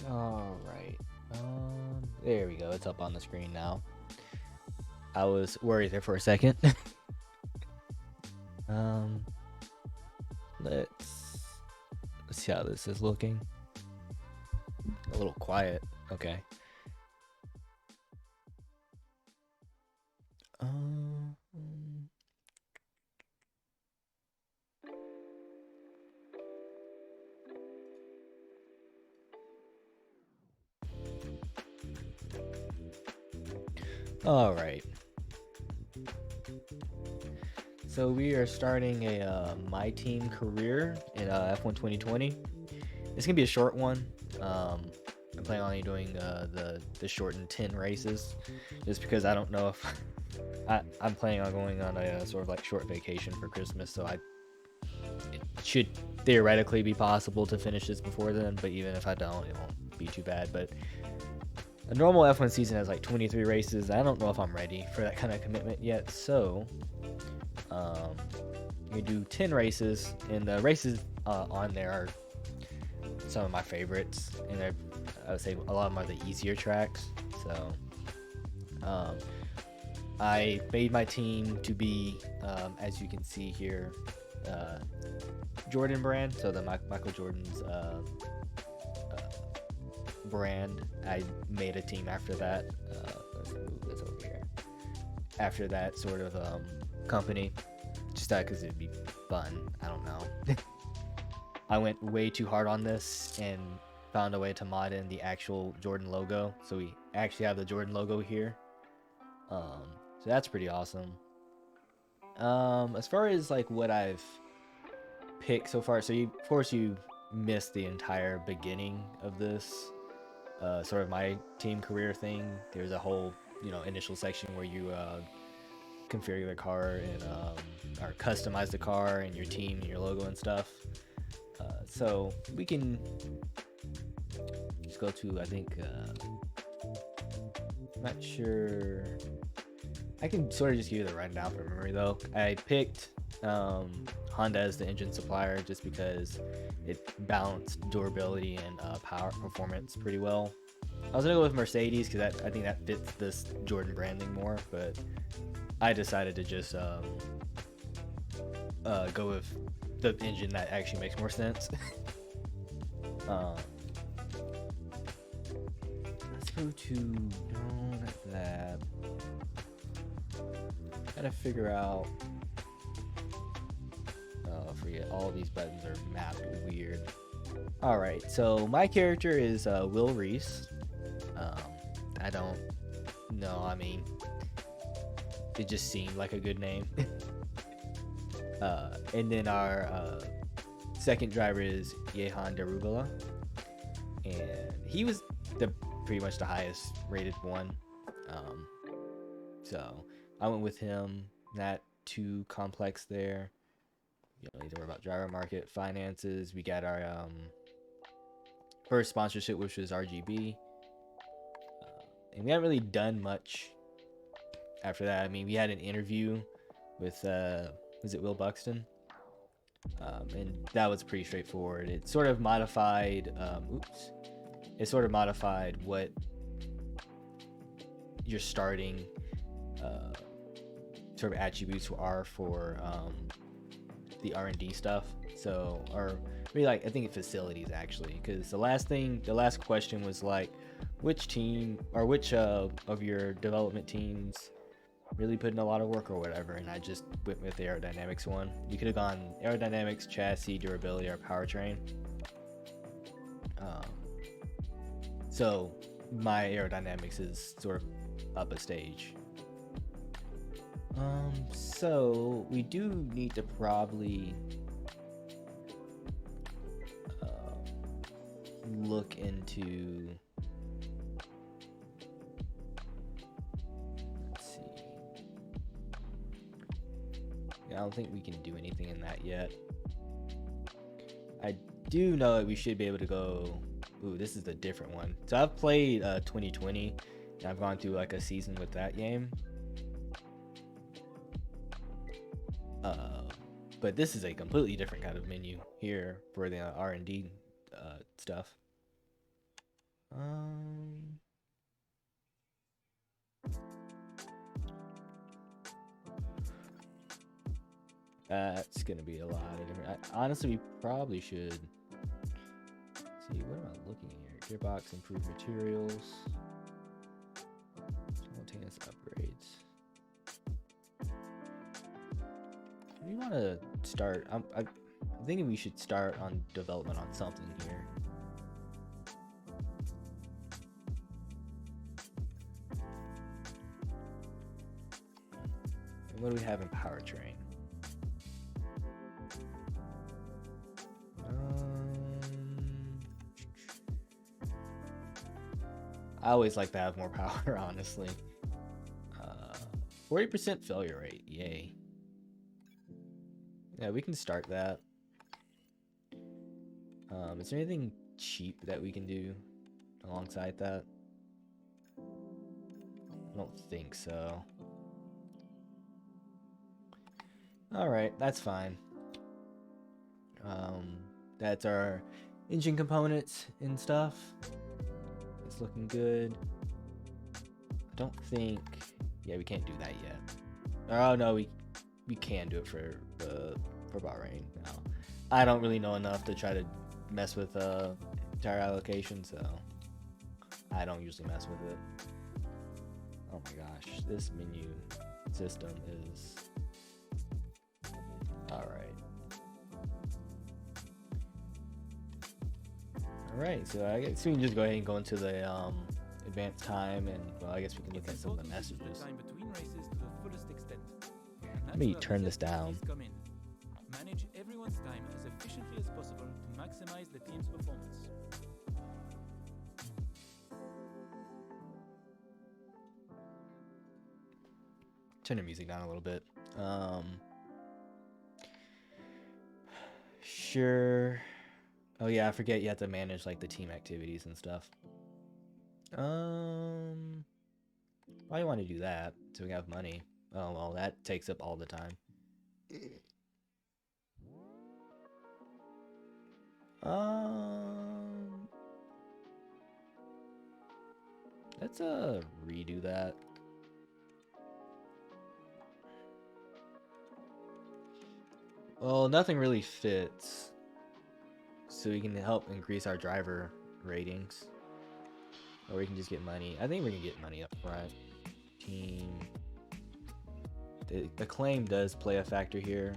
Alright. There we go. It's up on the screen now. I was worried there for a second. um, let's see how this is looking. A little quiet. Okay. Um, all right. So we are starting a MyTeam career in F1 2020. It's gonna be a short one. I'm planning on doing the shortened 10 races, just because I don't know if I'm planning on going on a sort of like short vacation for Christmas, so it should theoretically be possible to finish this before then. But even if I don't, it won't be too bad. But a normal F1 season has like 23 races. I don't know if I'm ready for that kind of commitment yet, so we do 10 races, and the races on there are some of my favorites, and I would say a lot of them are the easier tracks. So I made my team to be, as you can see here, Jordan brand. So the Michael Jordan's brand. I made a team after that. Let's move this over here. After that sort of company, just because it'd be fun. I don't know. I went way too hard on this and found a way to mod in the actual Jordan logo. So we actually have the Jordan logo here. So that's pretty awesome. As far as like what I've picked so far, so of course you missed the entire beginning of this sort of my team career thing. There's a whole initial section where you configure the car and or customize the car and your team and your logo and stuff. So we can just go to, I think, I'm not sure. I can sort of just give you the rundown from memory though. I picked Honda as the engine supplier just because it balanced durability and power performance pretty well. I was gonna go with Mercedes because I think that fits this Jordan branding more, but I decided to just go with the engine that actually makes more sense. Let's go to not that. Gotta figure out. Oh, forget, all these buttons are mapped weird. All right, so my character is Will Reese. I don't know. I mean, it just seemed like a good name. And then our second driver is Jehan Darubala, and he was pretty much the highest rated one. So I went with him. Not too complex there. You don't need to worry about driver market finances. We got our first sponsorship, which was RGB, and we haven't really done much after that. I mean, we had an interview with was it Will Buxton? And that was pretty straightforward. It sort of modified it sort of modified what your starting sort of attributes are for the R&D stuff. So, or maybe like I think facilities actually, because the last question was like, which team or which of your development teams really put in a lot of work or whatever, and I just went with the aerodynamics one. You could have gone aerodynamics, chassis, durability, or powertrain. So my aerodynamics is sort of up a stage. So we do need to probably look into. Let's see. Yeah, I don't think we can do anything in that yet. I do know that we should be able to go. Ooh, this is a different one. So I've played 2020, and I've gone through like a season with that game. But this is a completely different kind of menu here for the R&D stuff. Um, that's gonna be a lot of different. Honestly, we probably should see. What am I looking at here? Gearbox, improved materials, simultaneous upgrades. We want to start. I'm thinking we should start on development on something here. And what do we have in powertrain? I always like to have more power, honestly. 40% failure rate, yay. Yeah, we can start that. Is there anything cheap that we can do alongside that? I don't think so. Alright, that's fine. That's our engine components and stuff. It's looking good. I don't think... Yeah, we can't do that yet. Oh, no, we can do it for Bahrain now. I don't really know enough to try to mess with tire allocation, so I don't usually mess with it. Oh my gosh, this menu system is... Alright, so I guess we can just go ahead and go into the advanced time, and well, I guess we can look at some of the messages. Let me turn this down. Manage everyone's time as efficiently as possible to maximize the team's performance. Turn the music down a little bit. Sure. Oh yeah, I forget you have to manage like the team activities and stuff. Why do you want to do that? So we have money. Oh well, that takes up all the time. Let's redo that. Well, nothing really fits. So we can help increase our driver ratings. Or we can just get money. I think we can get money up front. Team. The claim does play a factor here.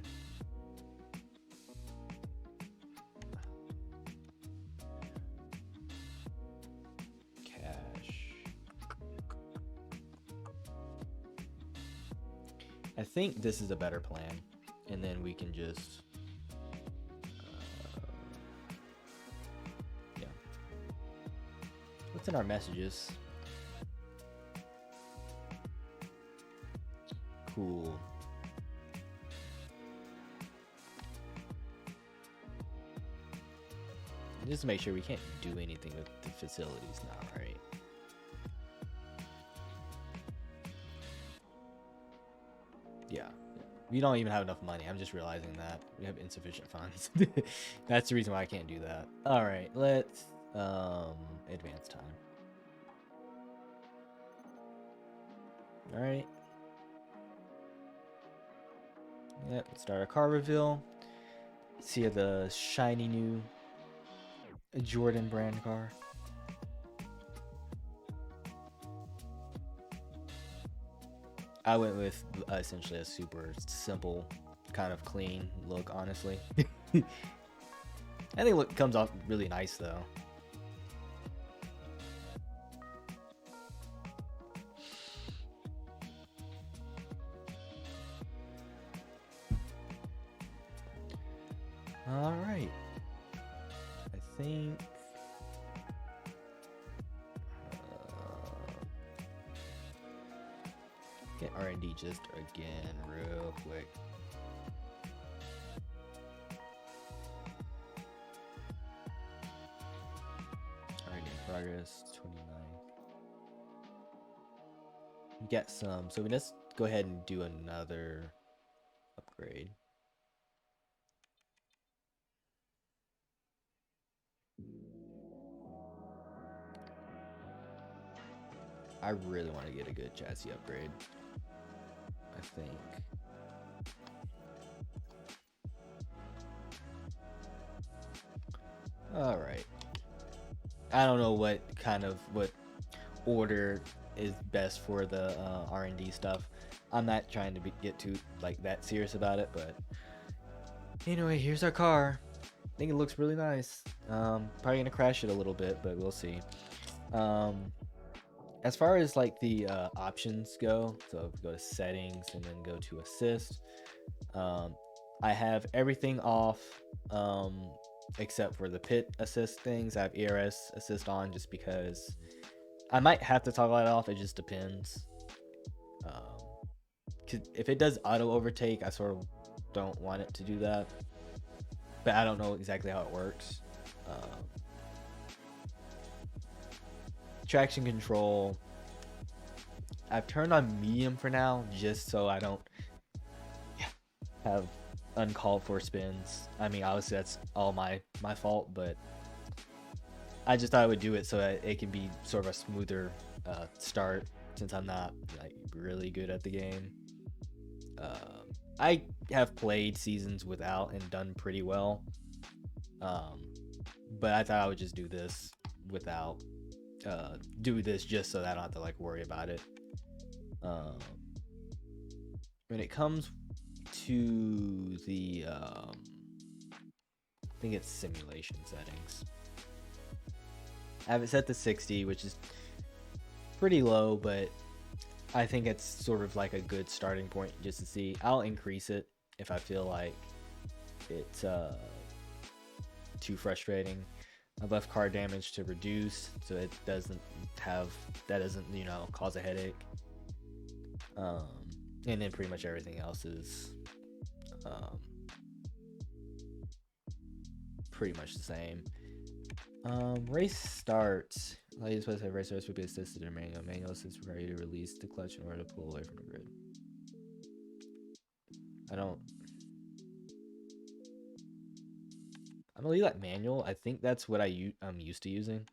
Cash. I think this is a better plan. And then we can just... yeah. What's in our messages? Cool. Just to make sure we can't do anything with the facilities now, right? Yeah. We don't even have enough money. I'm just realizing that. We have insufficient funds. That's the reason why I can't do that. Alright, let's advance time. Alright. Yep, let's start our car reveal. See the shiny new Jordan brand car. I went with essentially a super simple, kind of clean look, honestly. I think it comes off really nice, though. All right. I think... get R&D just again real quick. R&D progress 29. We got some, so let's go ahead and do another upgrade. I really want to get a good chassis upgrade. I think. All right. I don't know what order is best for the R&D stuff. I'm not trying to get too like that serious about it, but anyway, here's our car. I think it looks really nice. Probably gonna crash it a little bit, but we'll see. As far as like the options go, so if we go to settings and then go to assist, I have everything off except for the pit assist things. I have ERS assist on just because I might have to toggle that off. It just depends. If it does auto overtake, I sort of don't want it to do that, but I don't know exactly how it works. Traction control, I've turned on medium for now, just so I don't have uncalled for spins. I mean, obviously that's all my fault, but I just thought I would do it so that it can be sort of a smoother start, since I'm not like really good at the game. I have played seasons without and done pretty well, but I thought I would just do this without do this just so that I don't have to like worry about it. When it comes to the I think it's simulation settings, I have it set to 60, which is pretty low, but I think it's sort of like a good starting point just to see. I'll increase it if I feel like it's too frustrating. I left car damage to reduce, so it doesn't cause a headache. And then pretty much everything else is pretty much the same. Race starts. Ladies, supposed to have race starts would be assisted in manual. Manual assist require you to release the clutch in order to pull away from the grid. I'm gonna leave that manual. I think that's what I'm used to using.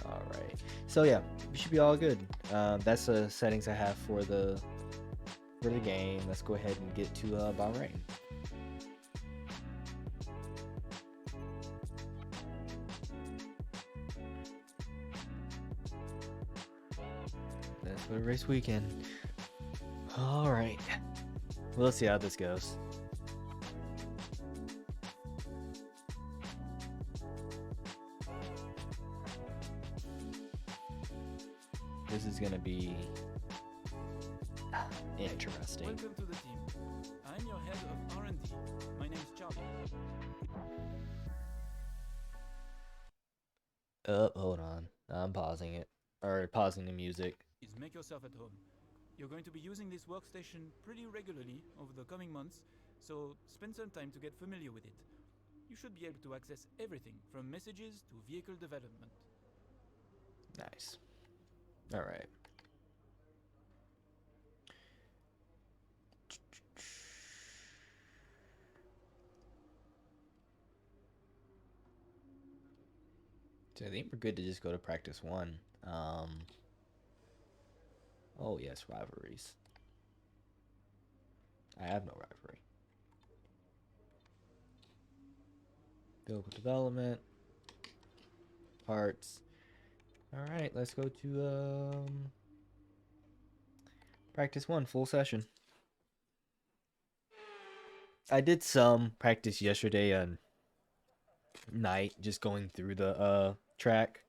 All right. So yeah, we should be all good. That's the settings I have for the game. Let's go ahead and get to Bahrain. That's what a race weekend. All right. We'll see how this goes. This is gonna be interesting. Welcome to the team. I'm your head of R&D. My name's Charlie. Hold on. I'm pausing it. Or pausing the music. Is make yourself at home. You're going to be using this workstation pretty regularly over the coming months, so spend some time to get familiar with it. You should be able to access everything from messages to vehicle development. Nice. All right. So I think we're good to just go to practice one. Oh yes, rivalries. I have no rivalry. Vehicle development. Parts. Alright, let's go to practice one, full session. I did some practice yesterday night, just going through the track.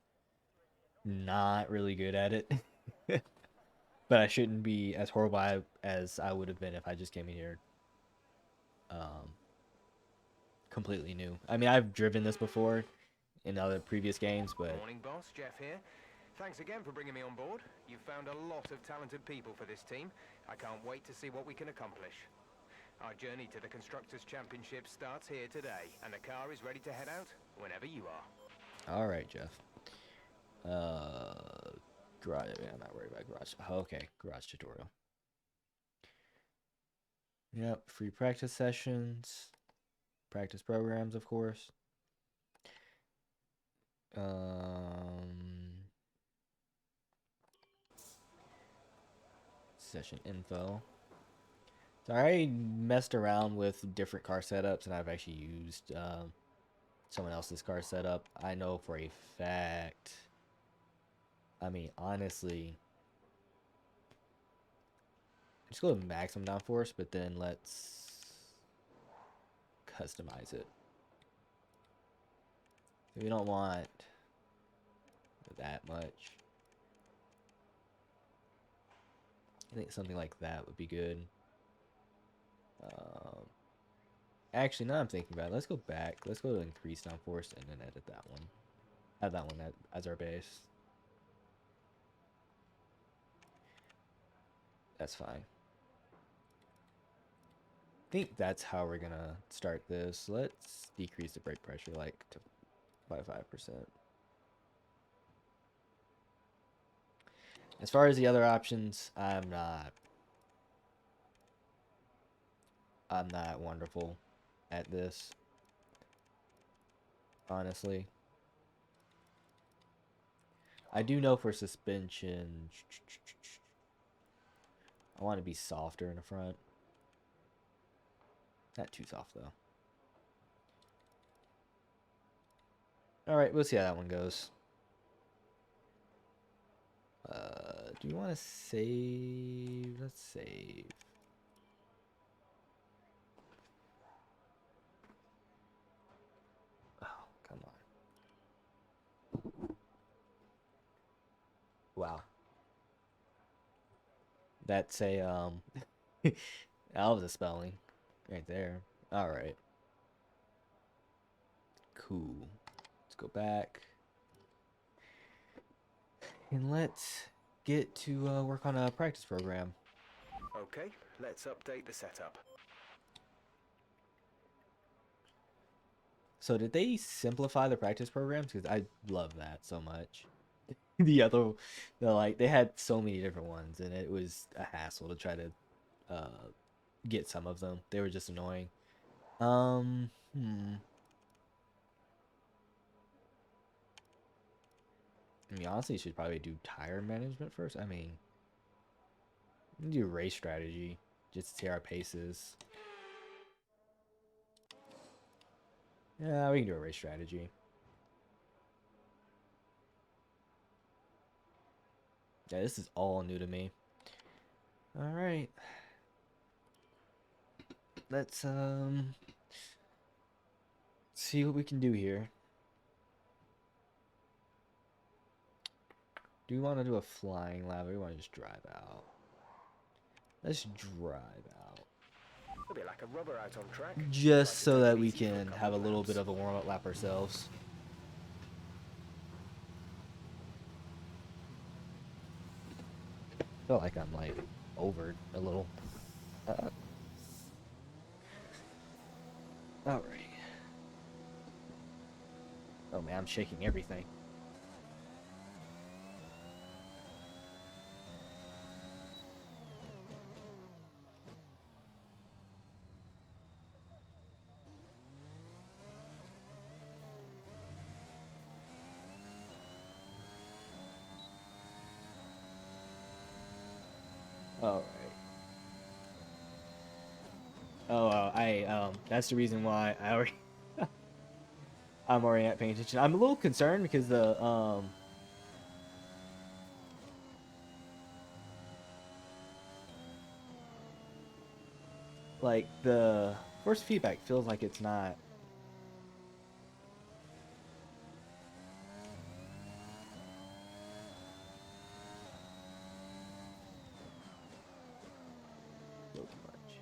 Not really good at it. But I shouldn't be as horrible as I would have been if I just came in here completely new. I mean, I've driven this before in other previous games, but... Morning, boss. Jeff here. Thanks again for bringing me on board. You've found a lot of talented people for this team. I can't wait to see what we can accomplish. Our journey to the Constructors' Championship starts here today, and the car is ready to head out whenever you are. All right, Jeff. Garage. I'm not worried about garage. Oh, okay, garage tutorial. Yep, free practice sessions, practice programs, of course. Session info. So I already messed around with different car setups, and I've actually used someone else's car setup. I know for a fact. I mean, honestly, just go with maximum downforce, but then let's customize it. We don't want that much. I think something like that would be good. Actually, now I'm thinking about it. Let's go back. Let's go to increase downforce and then edit that one. Have that one as our base. That's fine. I think that's how we're gonna start this. Let's decrease the brake pressure like to by 5%. As far as the other options, I'm not wonderful at this, honestly. I do know for suspension, I want to be softer in the front. Not too soft though. All right, we'll see how that one goes. Do you want to save? Let's save. Oh, come on. Wow. That's a that was a spelling right there. All right. Cool. Let's go back. And let's get to work on a practice program. Okay, let's update the setup. So did they simplify the practice programs? Because I love that so much. They had so many different ones, and it was a hassle to try to get some of them. They were just annoying. I mean, honestly, you should probably do tire management first. I mean, we can do race strategy just to see our paces. Yeah, we can do a race strategy. Yeah, this is all new to me. All right. Let's see what we can do here. Do we want to do a flying lap or do we want to just drive out? Let's drive out. A bit like a rubber out on track. Just Like to so take that it we easy for can couple have a of little laps. bit of a warm-up lap ourselves. I feel like I'm like over a little. All right. Oh man, I'm shaking everything. All right. Oh, that's the reason why I already I'm already not paying attention. I'm a little concerned because the force feedback feels like it's not. So much.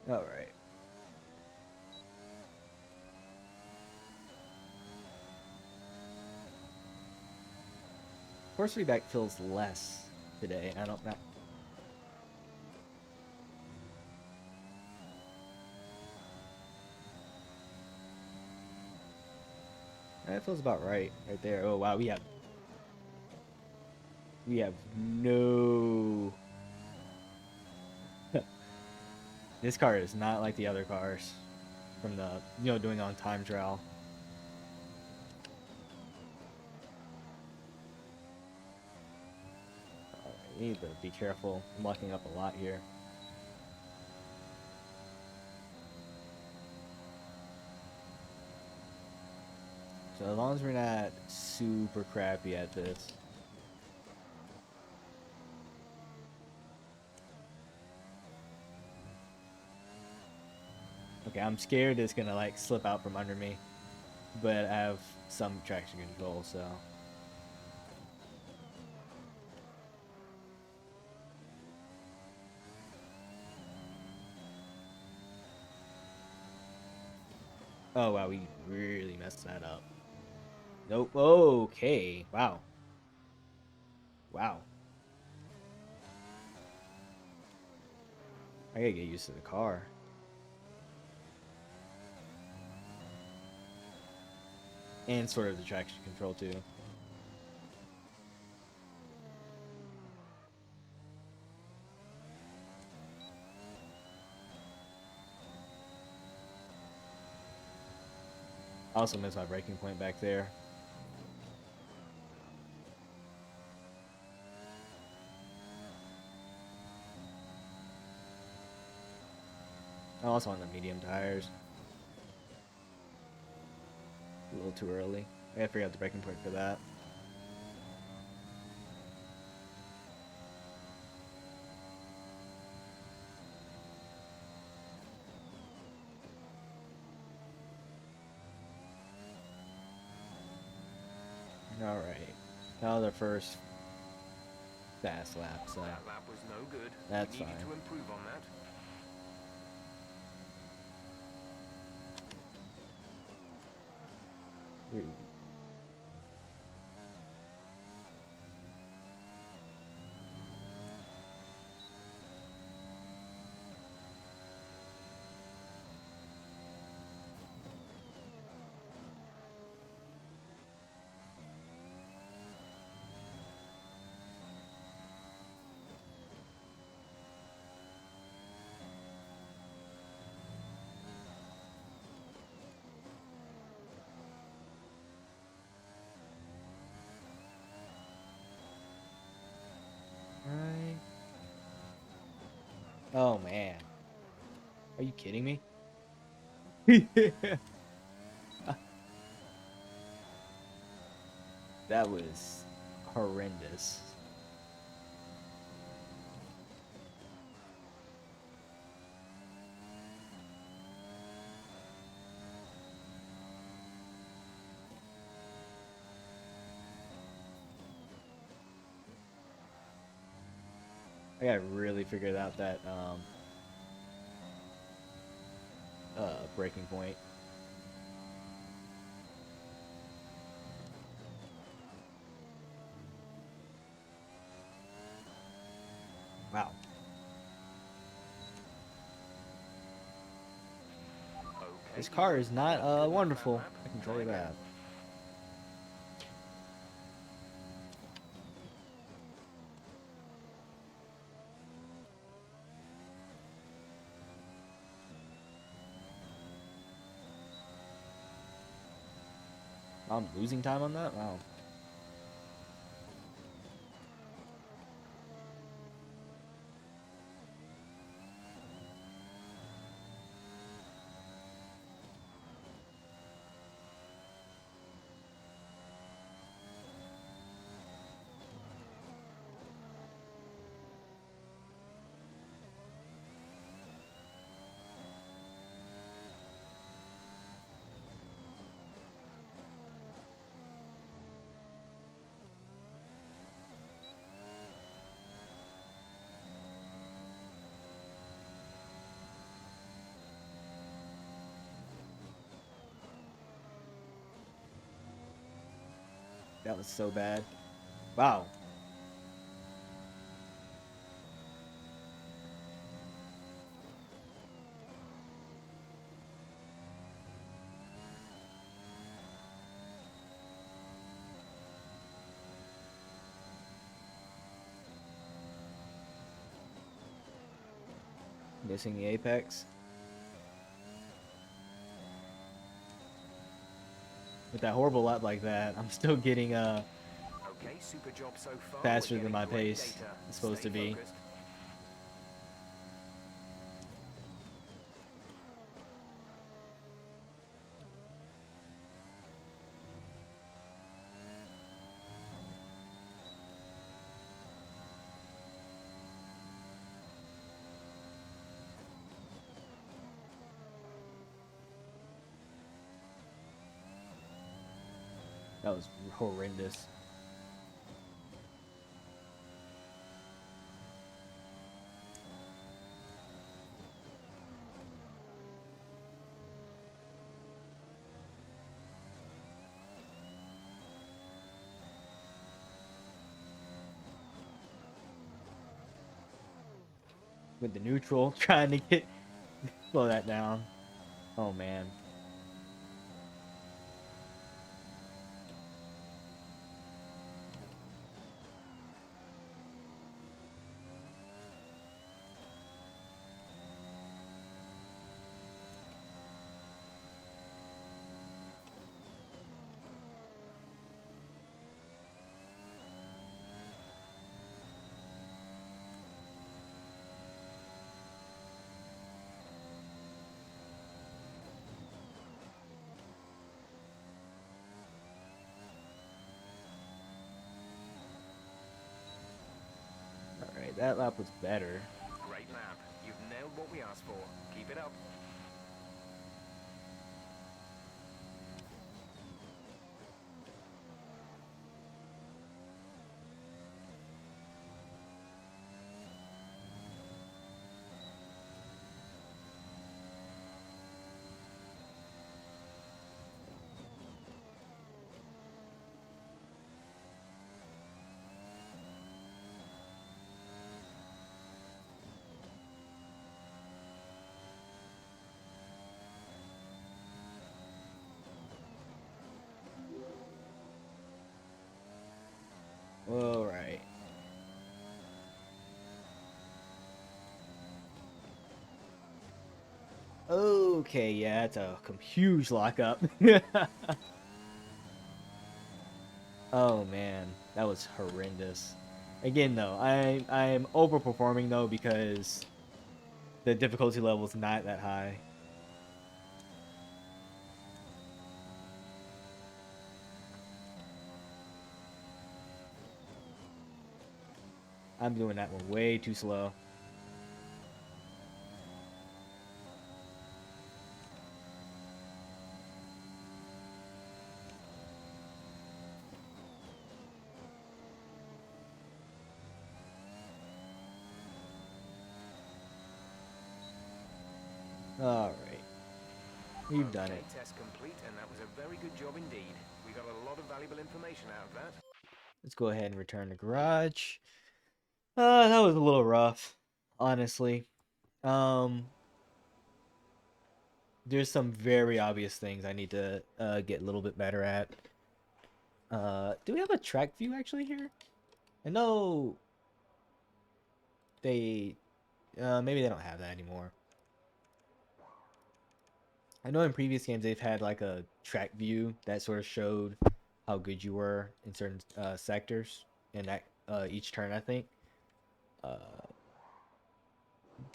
All right. Force feedback feels less today, and I don't know. That feels about right there. Oh wow, we have no This car is not like the other cars from the, doing on time trial. Alright, you need to be careful. I'm locking up a lot here. So as long as we're not super crappy at this. Okay, I'm scared it's gonna like slip out from under me, but I have some traction control, so. Oh wow, we really messed that up. Nope. Okay. Wow. Wow. I gotta get used to the car. And sort of the traction control too. I also missed my braking point back there. I'm also on the medium tires. A little too early. I gotta figure out the braking point for that. Alright. That was our first fast lap, so That lap was no good. that's We needed fine. to improve on that. Right. Oh man. Are you kidding me? That was horrendous. I gotta really figure out that breaking point. Wow. Okay, This car is not good luck wonderful. that lap. I can tell Try you again. that. I'm losing time on that? Wow. That was so bad. Wow. Missing the apex. With that horrible lap like that, I'm still getting Okay, super job so far. faster than my pace is supposed to be. That was horrendous. With the neutral, trying to get slow that down. Oh man. Alright, that lap was better. Great lap. You've nailed what we asked for. Keep it up. Alright. Okay, yeah, that's a huge lockup. Oh man, that was horrendous. Again though, I'm overperforming though because the difficulty level is not that high. I'm doing that one way too slow. Alright. We've done it. Test complete, and that was a very good job indeed. We got a lot of valuable information out of that. Let's go ahead and return to garage. That was a little rough, honestly. There's some very obvious things I need to get a little bit better at. Do we have a track view actually here? I know they maybe they don't have that anymore. I know in previous games they've had like a track view that sort of showed how good you were in certain sectors in that each turn, I think. Uh,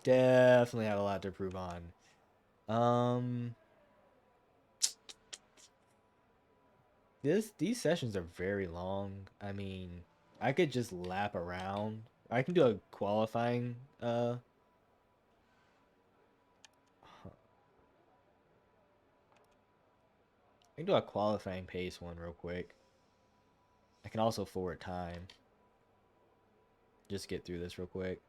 Definitely have a lot to improve on. These sessions are very long. I mean, I could just lap around. I can do a qualifying I can do a qualifying pace one real quick. I can also forward time. Just get through this real quick.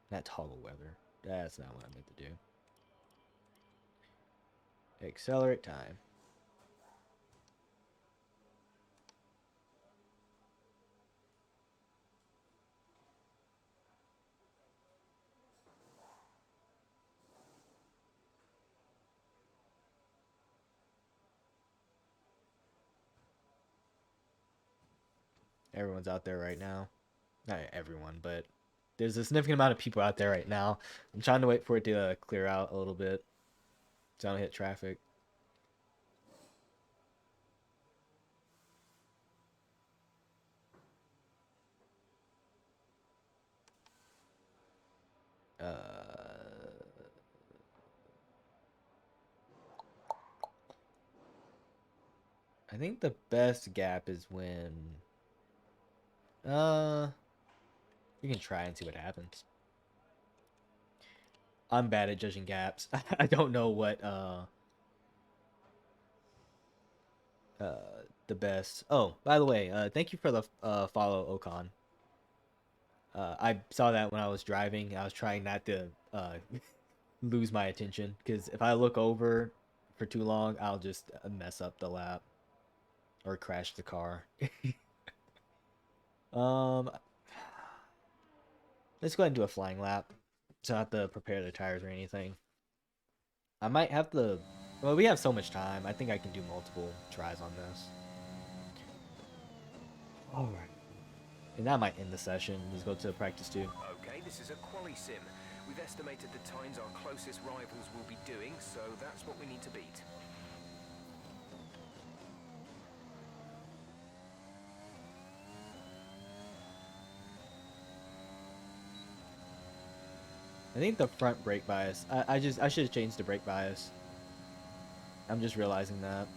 Not toggle weather. That's not what I meant to do. Accelerate time. Everyone's out there right now. Not everyone, but there's a significant amount of people out there right now. I'm trying to wait for it to clear out a little bit so I don't hit traffic. I think the best gap is when we can try and see what happens. I'm bad at judging gaps. I don't know what the best. Oh, by the way, thank you for the follow, Okan. I saw that when I was driving. I was trying not to lose my attention because if I look over for too long, I'll just mess up the lap or crash the car. um, let's go ahead and do a flying lap. So I don't have to prepare the tires or anything. I might have to. Well, we have so much time. I think I can do multiple tries on this. All right. And that might end the session. Let's go to practice 2. Okay, this is a quali sim. We've estimated the times our closest rivals will be doing, so that's what we need to beat. I think the front brake bias. I should have changed the brake bias. I'm just realizing that.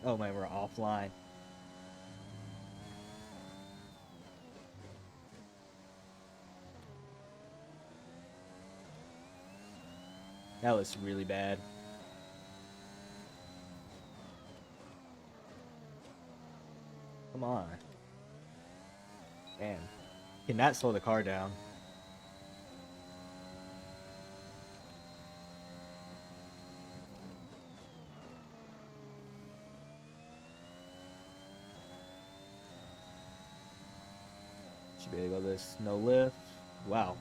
Oh man, we're offline. That was really bad. Come on. Man. Cannot slow the car down. Should be able to go this. No lift. Wow.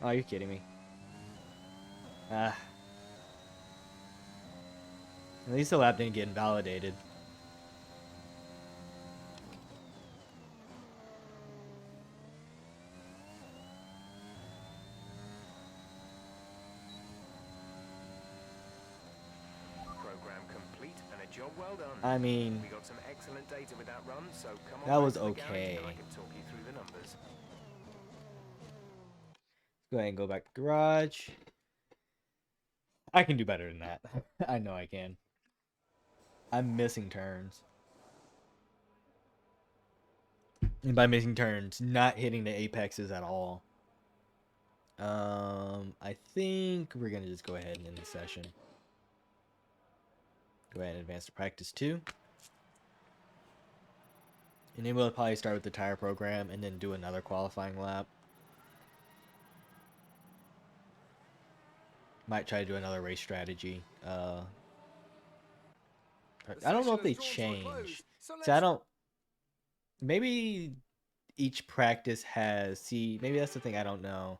Oh, you're kidding me. At least the lap didn't get invalidated. Program complete and a job well done. I mean, We got some excellent data with that run, so come on. that was back to the garage okay. and I can talk you through the numbers. Go ahead and go back to garage. I can do better than that. I know I can. I'm missing turns. And by missing turns, not hitting the apexes at all. I think we're gonna just go ahead and end the session. Go ahead and advance to practice 2. And then we'll probably start with the tire program and then do another qualifying lap. Might try to do another race strategy. I don't know if they change. So I don't. Maybe each practice has. See, maybe that's the thing I don't know.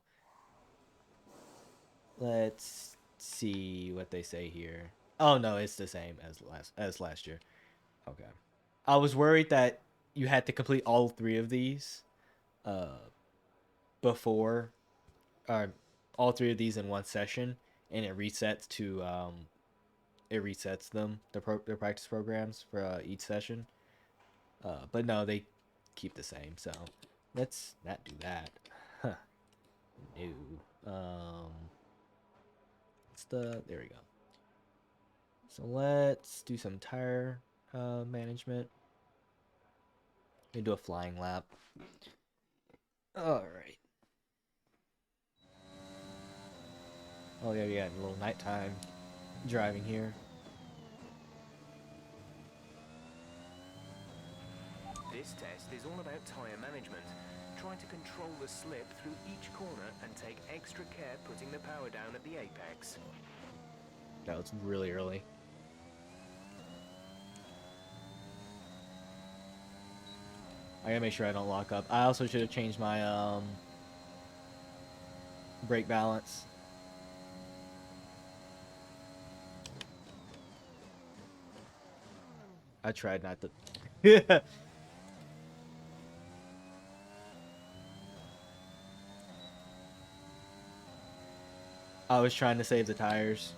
Let's see what they say here. Oh no, it's the same as last year. Okay. I was worried that you had to complete all 3 of these before all 3 of these in one session, and it resets to it resets them their practice programs for each session. But no, they keep the same. So let's not do that. Huh. No. There we go. So let's do some tire management. We do a flying lap. All right. Oh yeah, we got a little nighttime driving here. This test is all about tyre management. Try to control the slip through each corner and take extra care putting the power down at the apex. That was really early. I gotta make sure I don't lock up. I also should have changed my brake balance. I tried not to. I was trying to save the tires.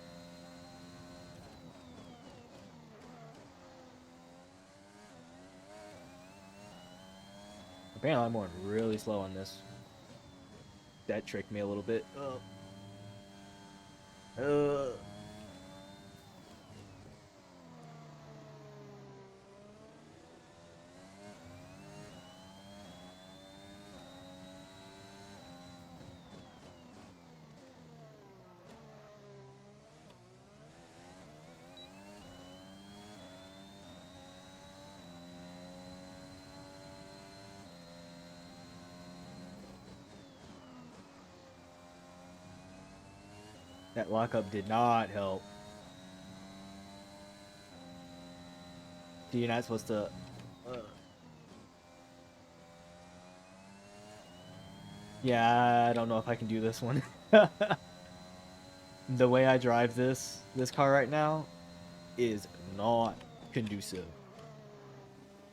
Apparently I'm going really slow on this. That tricked me a little bit. That lockup did not help. You're not supposed to... Yeah, I don't know if I can do this one. The way I drive this car right now is not conducive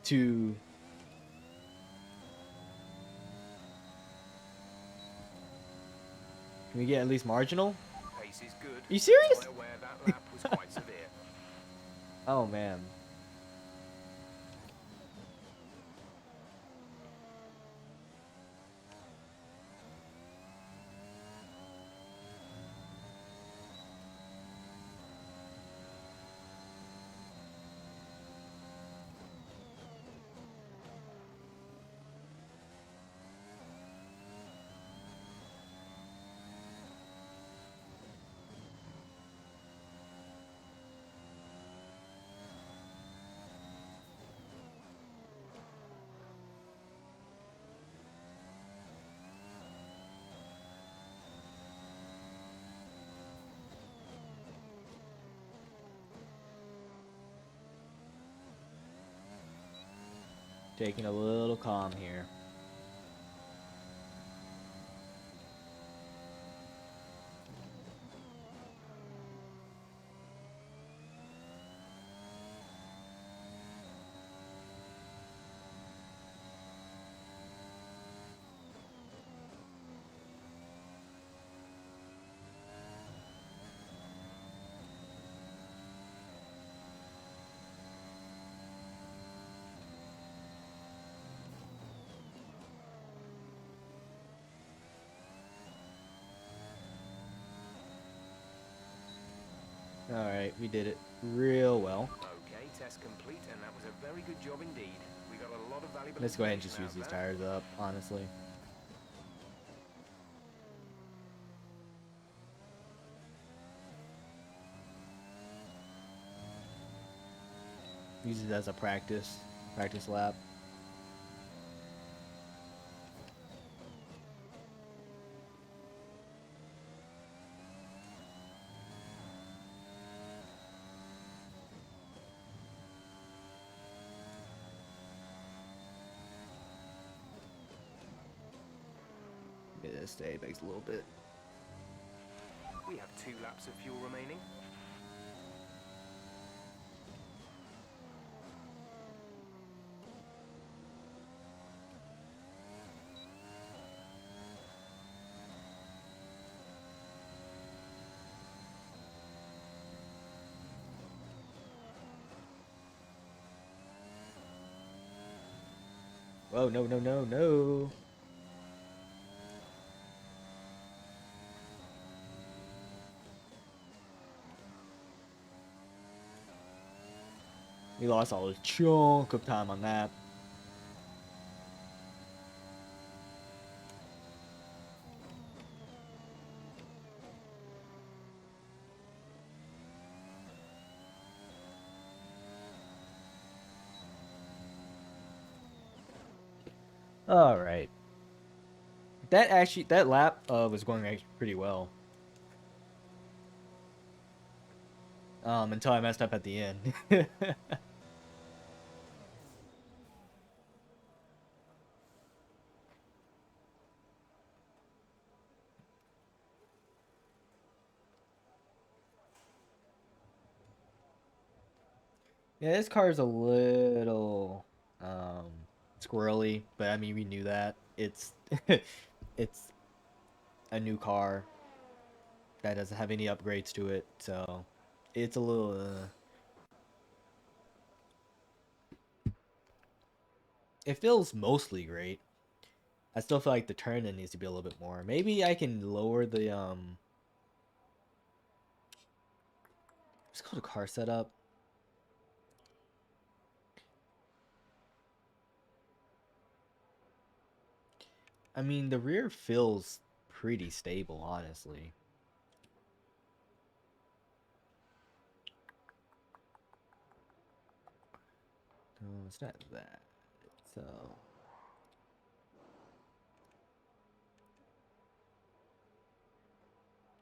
to... Can we get at least marginal? Pace is good. Are you serious? Quite aware that lap was quite severe. Oh man. Taking a little calm here. Alright, we did it real well. Okay, test complete, and that was a very good job indeed. We got a lot of valuable Let's go ahead and just information use these out of that. tires up, honestly. Use it as a practice lap. Get this stay back a little bit. We have 2 laps of fuel remaining. Whoa, no, no, no, no. We lost all this chunk of time on that. All right. That lap was going actually pretty well. Until I messed up at the end. Yeah, this car is a little squirrely, but I mean we knew that. It's it's a new car that doesn't have any upgrades to it, so it's a little it feels mostly great. I still feel like the turn-in needs to be a little bit more. Maybe I can lower the what's it called, a car setup? I mean, the rear feels pretty stable, honestly. No, it's not that. So,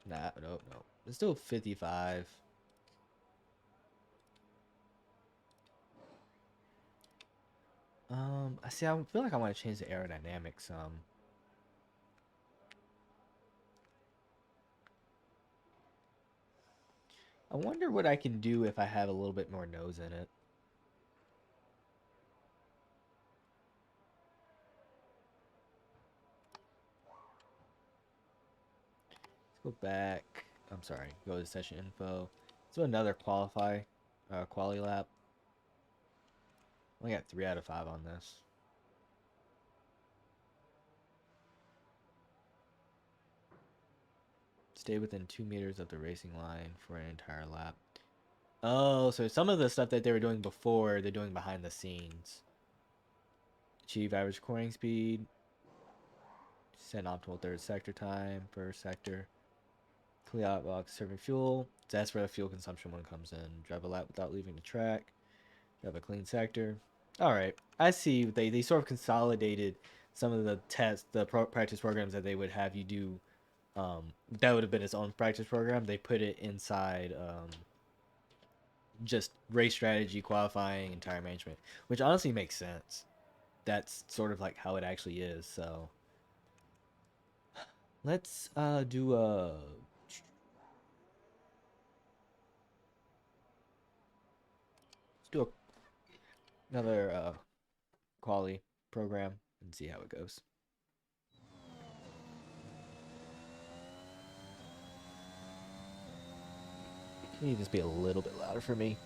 nah, no, no. It's still 55. I see. I feel like I want to change the aerodynamics. I wonder what I can do if I have a little bit more nose in it. Let's go back. I'm sorry. Go to session info. Let's do another quality lap. Only got 3 out of 5 on this. Stay within 2 meters of the racing line for an entire lap. Oh, so some of the stuff that they were doing before, they're doing behind the scenes. Achieve average cornering speed. Set optimal third sector time, first sector. Clear out box serving fuel. That's where the fuel consumption one comes in. Drive a lap without leaving the track. Drive a clean sector. Alright, I see. They sort of consolidated some of the tests, practice programs that they would have you do. That would have been its own practice program. They put it inside just race strategy, qualifying, and tire management, which honestly makes sense. That's sort of like how it actually is. So let's do another quality program and see how it goes. Can you just be a little bit louder for me?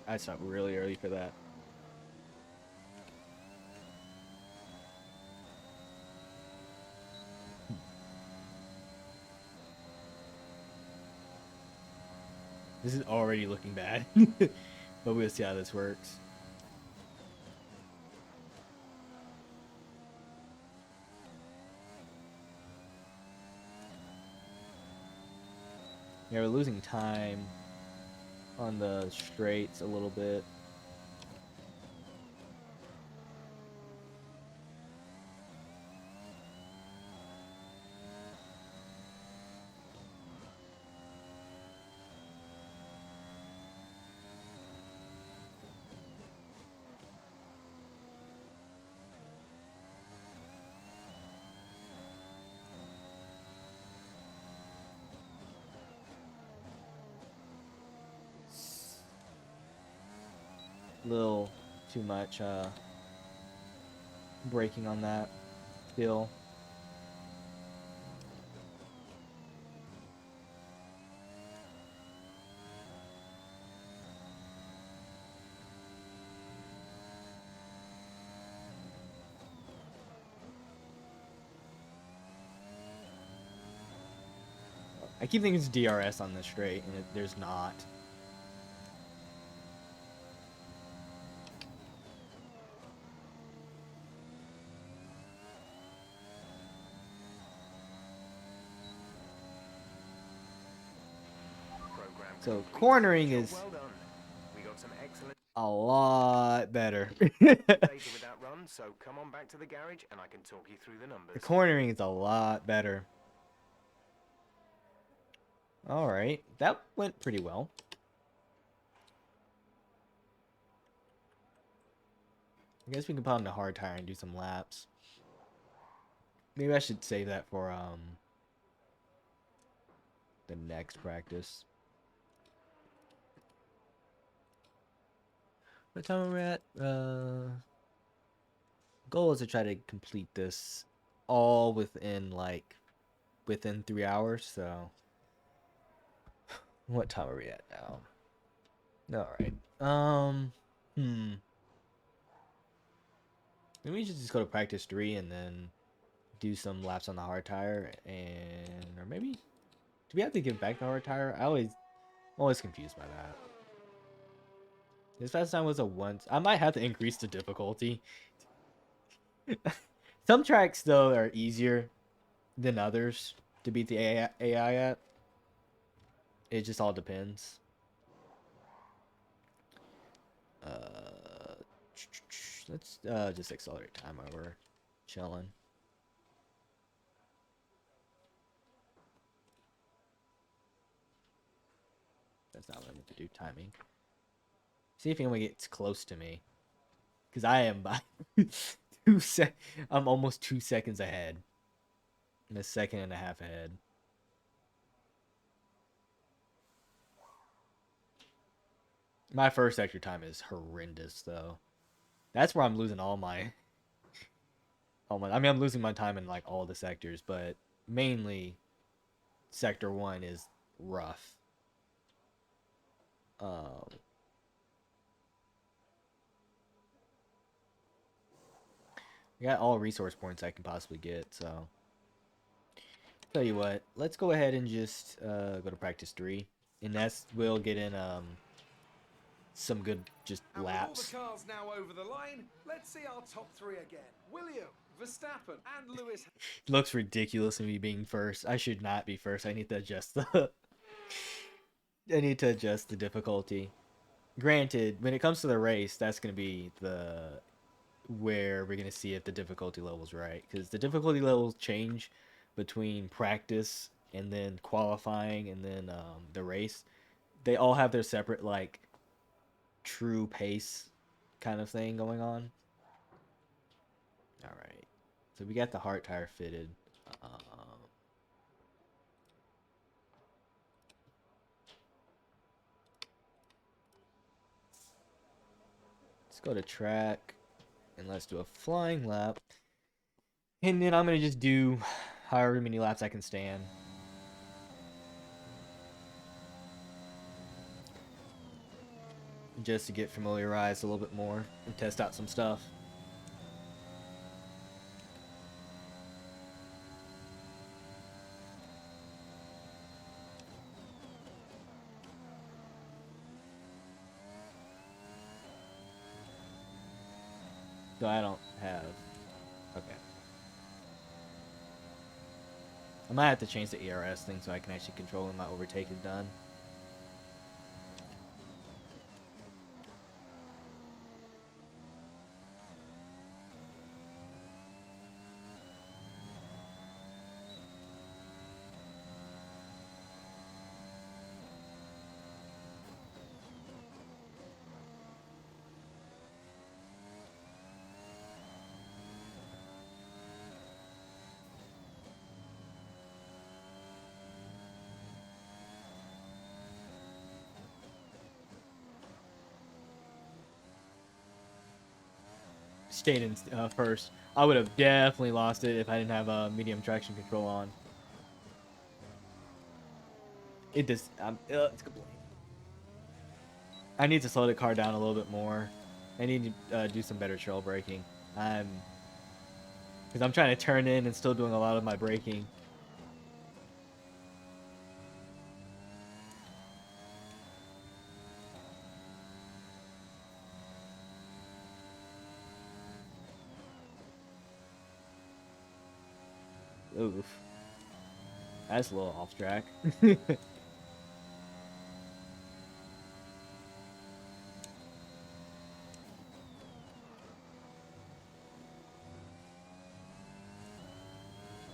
I stopped really early for that. This is already looking bad, but we'll see how this works. Yeah, we're losing time on the straights a little bit. Little too much braking on that still. I keep thinking it's DRS on the straight, and there's not. So cornering Job is well done. We got some excellent a lot better. data with that run, so come on back to the garage and I can talk you through the The numbers. cornering is a lot better. Alright, that went pretty well. I guess we can put on the hard tire and do some laps. Maybe I should save that for the next practice. What time are we at? Goal is to try to complete this all within within 3 hours, so what time are we at now? Alright. Maybe we should just go to practice 3 and then do some laps on the hard tire, and or maybe do we have to give back the hard tire? I'm always confused by that. This last time was a once. I might have to increase the difficulty. Some tracks though are easier than others to beat the AI at. It just all depends. Let's just accelerate time while we're chilling. That's not what I meant to do. Timing. See if anyone gets close to me, because I am by I'm almost 2 seconds ahead. And a second and a half ahead. My first sector time is horrendous though. That's where I'm losing all my. I mean, I'm losing my time in like all the sectors, but mainly sector 1 is rough. I got all resource points I can possibly get, so tell you what, let's go ahead and just go to practice 3, and we'll get in some good just laps. With all the cars now over the line, let's see our top 3 again. William, Verstappen, and Lewis. It looks ridiculous me being first. I should not be first. I need to adjust the I need to adjust the difficulty. Granted, when it comes to the race, that's going to be where we're going to see if the difficulty level's right, because the difficulty levels change between practice and then qualifying and then the race. They all have their separate like true pace kind of thing going on. All right, so we got the hard tire fitted. Let's go to track and let's do a flying lap, and then I'm gonna just do however many laps I can stand. Just to get familiarized a little bit more and test out some stuff. So I don't have... Okay. I might have to change the ERS thing so I can actually control when my overtake is done. Stayed in first. I would have definitely lost it if I didn't have medium traction control on. It just... it's complete. I need to slow the car down a little bit more. I need to do some better trail braking. Because I'm trying to turn in and still doing a lot of my braking. Oof. That's a little off track.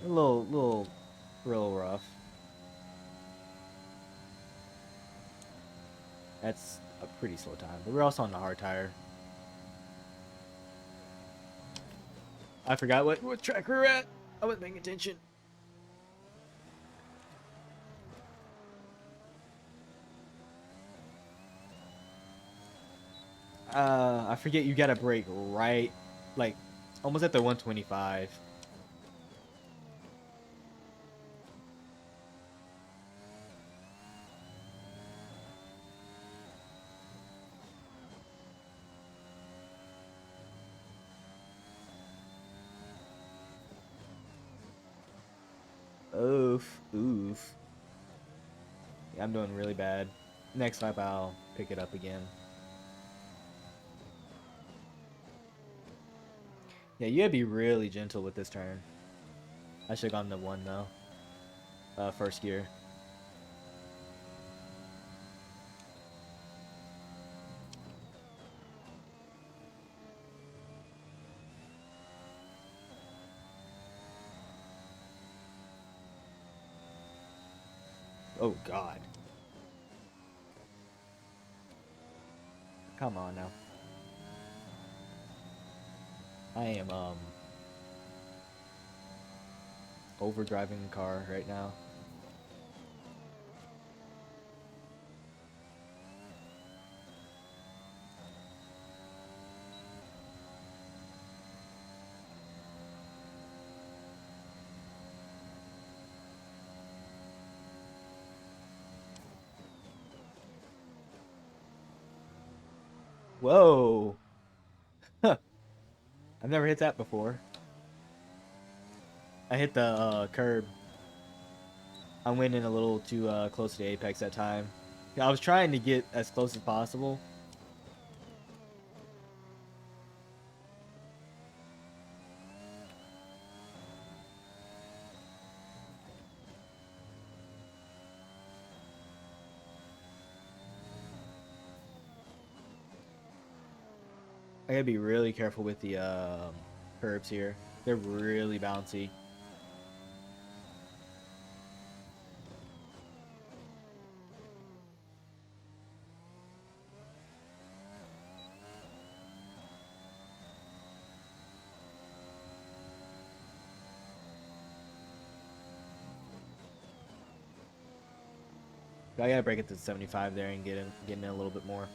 real rough. That's a pretty slow time, but we're also on the hard tire. I forgot what track we were at. I wasn't paying attention. I forget you gotta brake right, like, almost at the 125. Oof, oof. Yeah, I'm doing really bad. Next lap, I'll pick it up again. Yeah, you gotta be really gentle with this turn. I should have gone to 1 though. First gear. Oh God. Come on now. I am overdriving the car right now. Whoa. I've never hit that before. I hit the curb. I went in a little too close to the apex that time. Yeah, I was trying to get as close as possible. I gotta be really careful with the curbs here. They're really bouncy. I gotta break it to 75 there and get in a little bit more.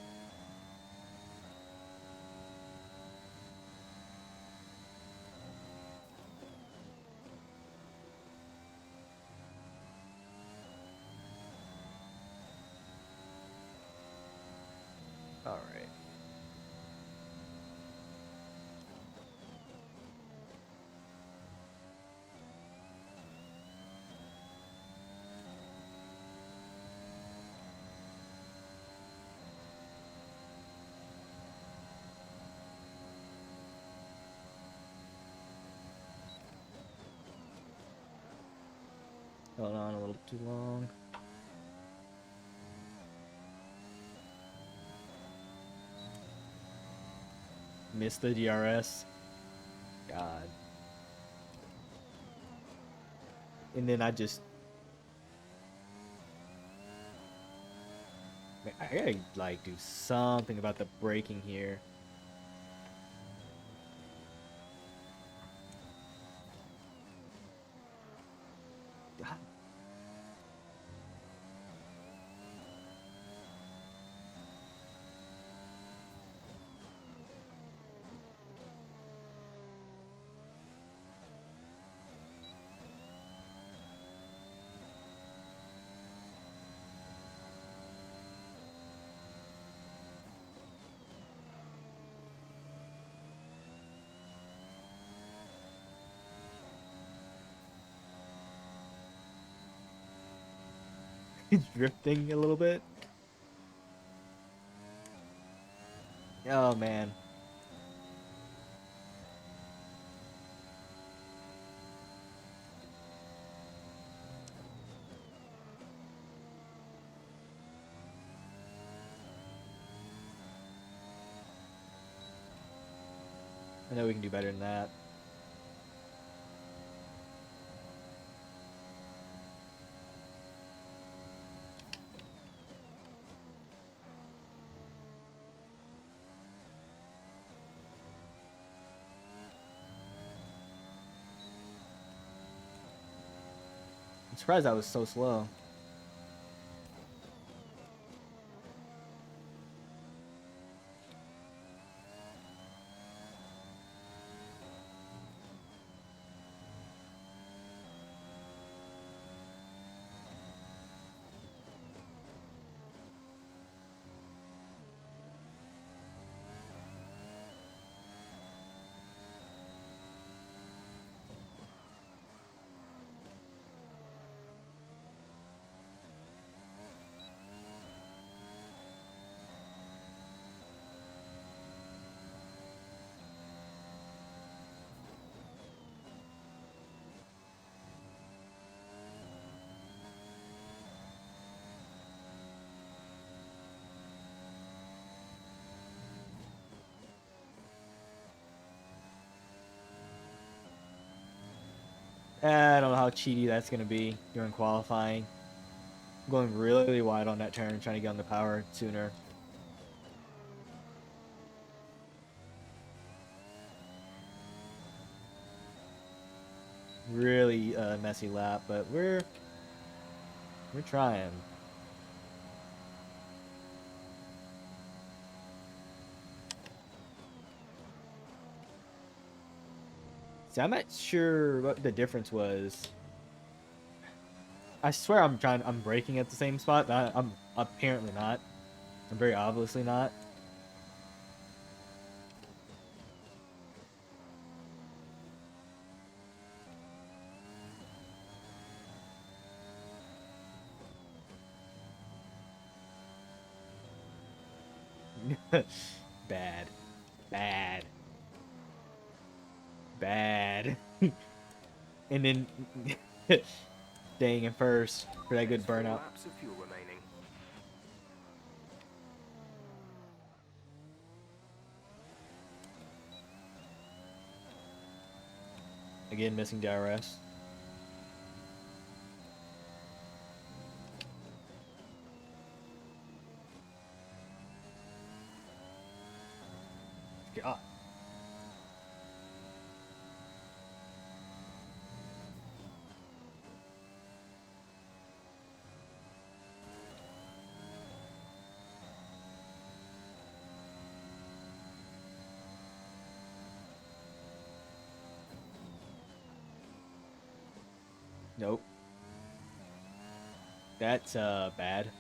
All right. Hold on a little too long. Missed the DRS. God. And then I just... Man, I gotta, like, do something about the braking here. God. It's drifting a little bit. Oh, man. I know we can do better than that. surprised I was so slow. I don't know how cheaty that's going to be during qualifying. I'm going really wide on that turn, trying to get on the power sooner. Really messy lap, but we're trying. See, I'm not sure what the difference was. I swear I'm braking at the same spot, but I'm apparently not. I'm very obviously not. Bad. Bad. Bad. And then staying in first for that good There's 4 burnout. laps of fuel remaining. Again, missing DRS. God. Nope. That's bad.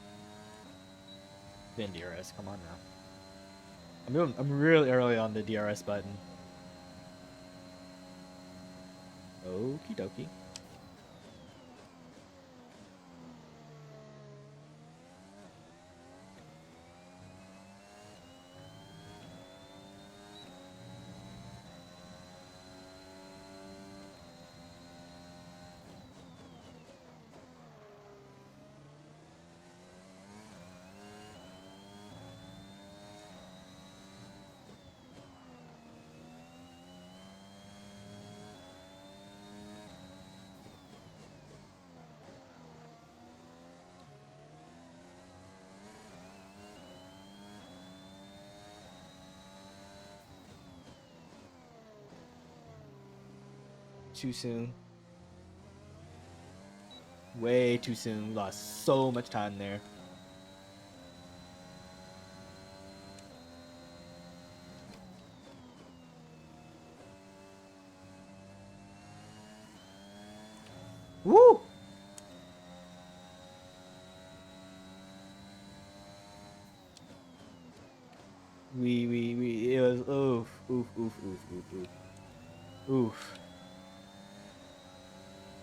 Then DRS, come on now. I'm really early on the DRS button. Okie dokie. Too soon. Way too soon. Lost so much time there. Woo! It was oof. Oof.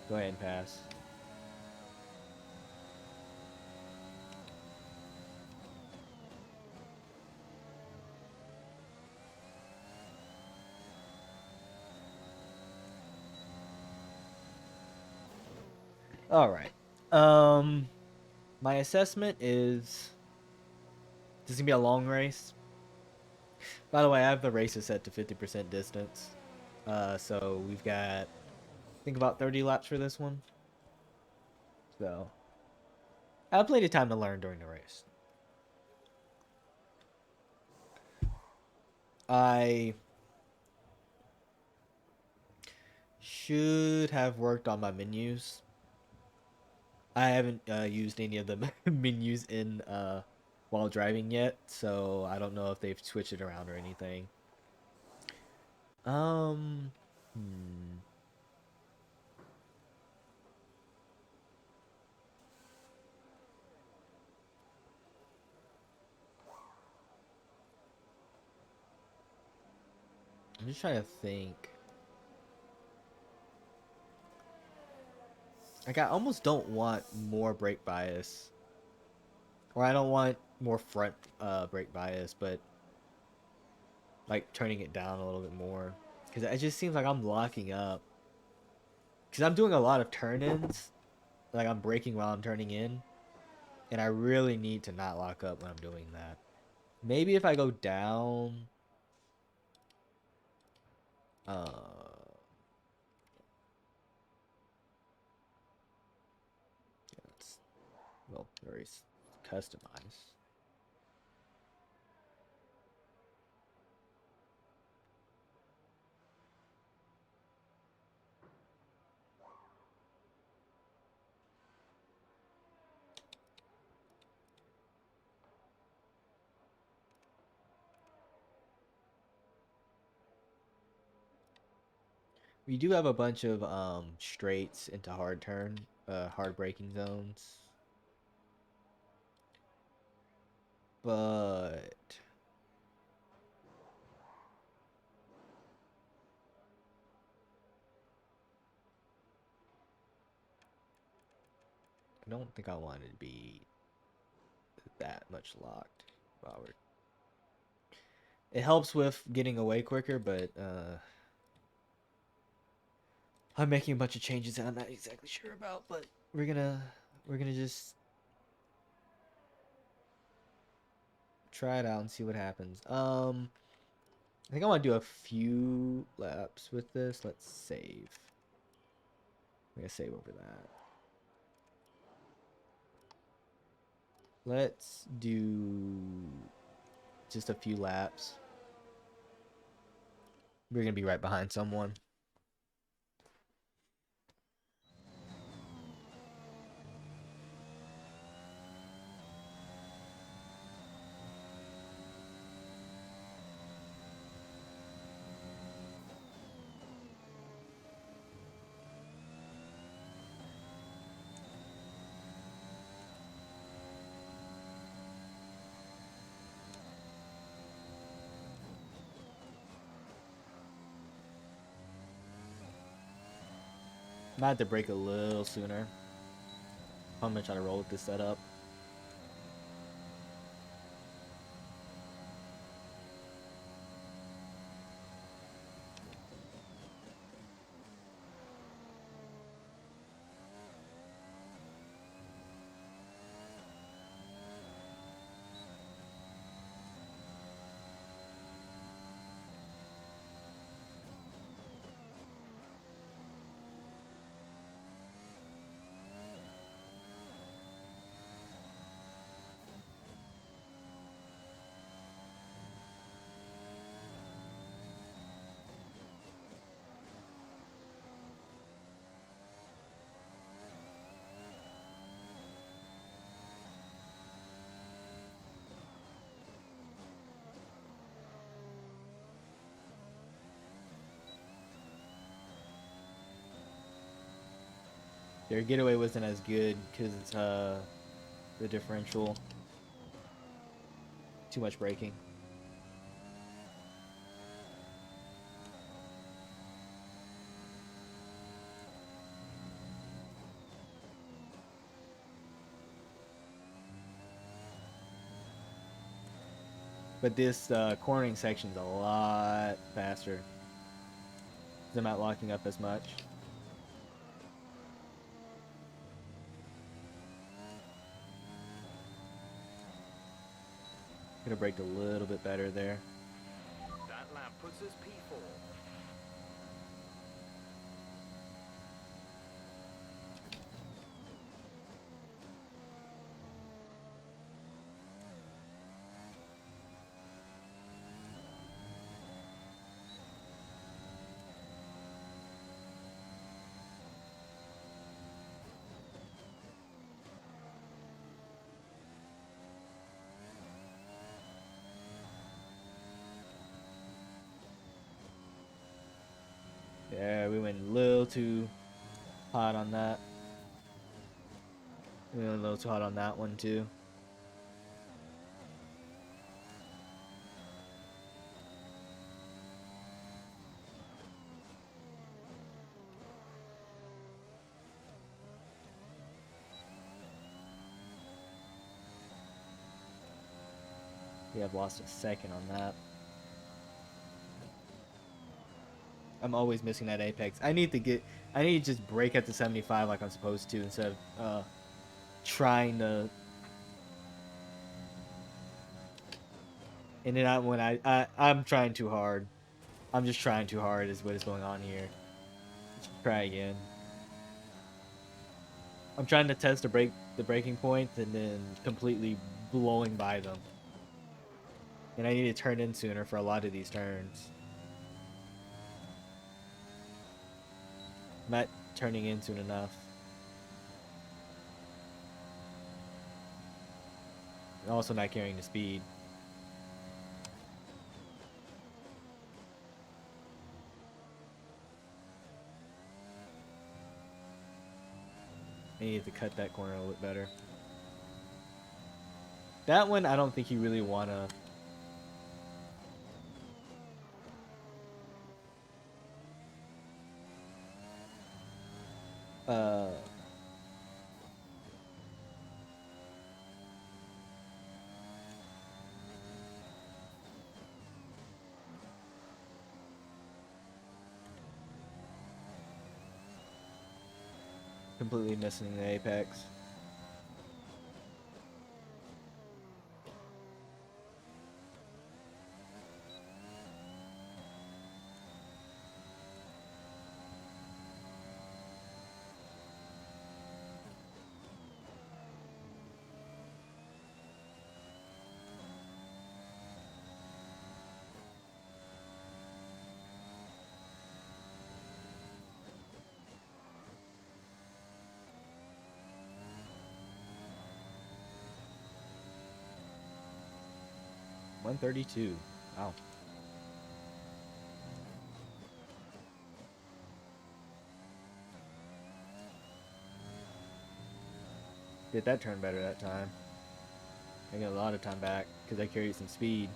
Go ahead and pass. All right. My assessment is this is gonna be a long race. By the way, I have the races set to 50% distance. So we've got, I think, about 30 laps for this one. So I have plenty of time to learn during the race. I should have worked on my menus I haven't used any of the menus in while driving yet, so I don't know if they've switched it around or anything. Um, hmm. I'm just trying to think. Like, I almost don't want more brake bias. Or I don't want more front brake bias, but like turning it down a little bit more. Because it just seems like I'm locking up. Because I'm doing a lot of turn-ins. Like, I'm braking while I'm turning in. And I really need to not lock up when I'm doing that. Maybe if I go down... Uh, yeah, it's, well, very customized. We do have a bunch of straights into hard braking zones. But I don't think I want it to be that much locked. While we're... It helps with getting away quicker, but I'm making a bunch of changes that I'm not exactly sure about. But we're gonna just try it out and see what happens. I think I want to do a few laps with this. Let's save. I'm gonna save over that. Let's do just a few laps. We're gonna be right behind someone. Might have to break a little sooner. I'm gonna try to roll with this setup. Their getaway wasn't as good because it's the differential. Too much braking. But this cornering section's a lot faster. I'm not locking up as much. Could have braked a little bit better there. That lap puts us P4. Yeah, we went a little too hot on that. We went a little too hot on that one too. We have lost a second on that. I'm always missing that apex. I need to just break at the 75 like I'm supposed to instead of trying to. And then I'm trying too hard. I'm just trying too hard is what is going on here. Let's try again. I'm trying to test the breaking points and then completely blowing by them. And I need to turn in sooner for a lot of these turns. I'm not turning in soon enough. I'm also not carrying the speed. I need to cut that corner a little bit better. That one, I don't think you really want to... completely missing the apex. $132. Wow. Did that turn better that time. I got a lot of time back because I carried some speed.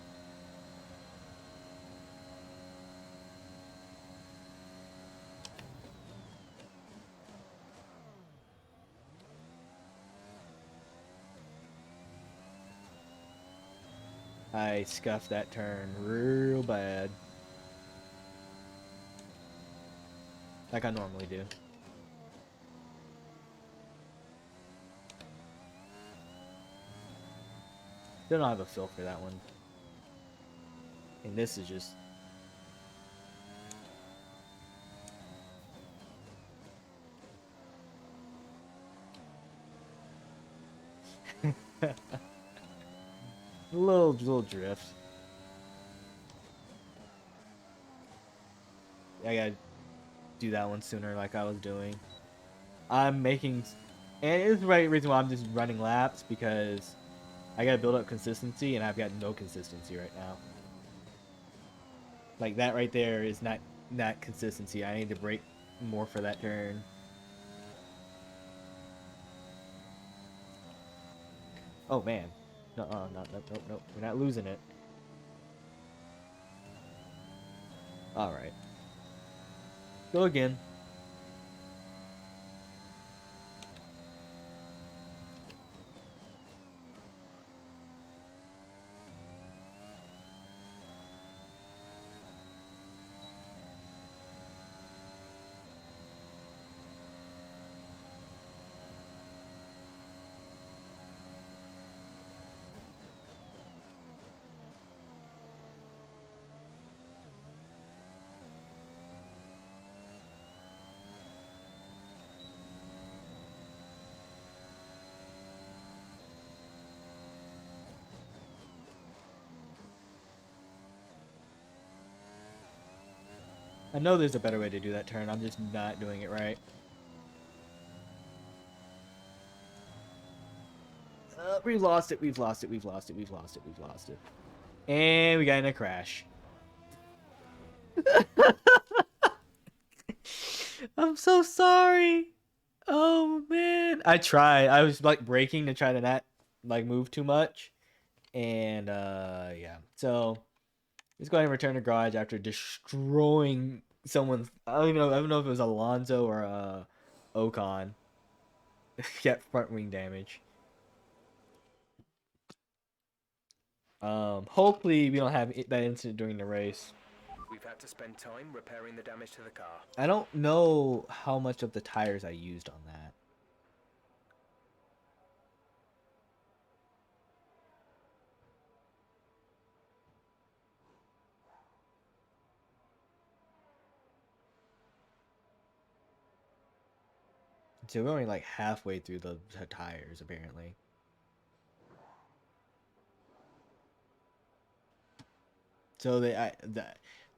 I scuffed that turn real bad. Like I normally do. Still don't have a feel for that one. And this is just... little drift. I gotta do that one sooner like I was doing. I'm making... And it's the right reason why I'm just running laps, because I gotta build up consistency, and I've got no consistency right now. Like, that right there is not consistency. I need to break more for that turn. Oh, man. No, nope. We're not losing it. Alright. Go again. I know there's a better way to do that turn. I'm just not doing it right. We've lost it. And we got in a crash. I'm so sorry. Oh man. I tried. I was like braking to try to not like move too much. And yeah. So let's go ahead and return to garage after destroying someone's I don't know if it was Alonso or Ocon. Get front wing damage. Hopefully we don't have that incident during the race. We've had to spend time repairing the damage to the car. I don't know how much of the tires I used on that. So we're only like halfway through the tires apparently. So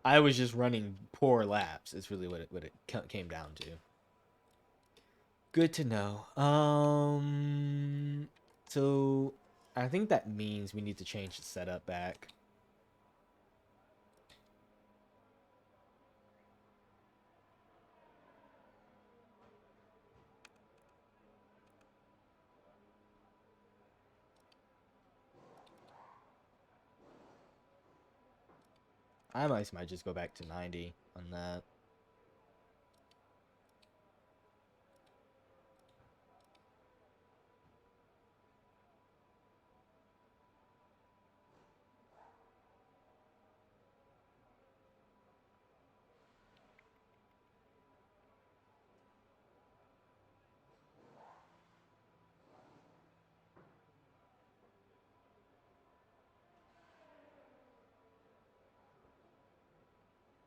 I was just running poor laps. Is really what it came down to. Good to know. So I think that means we need to change the setup back. I might just go back to 90 on that.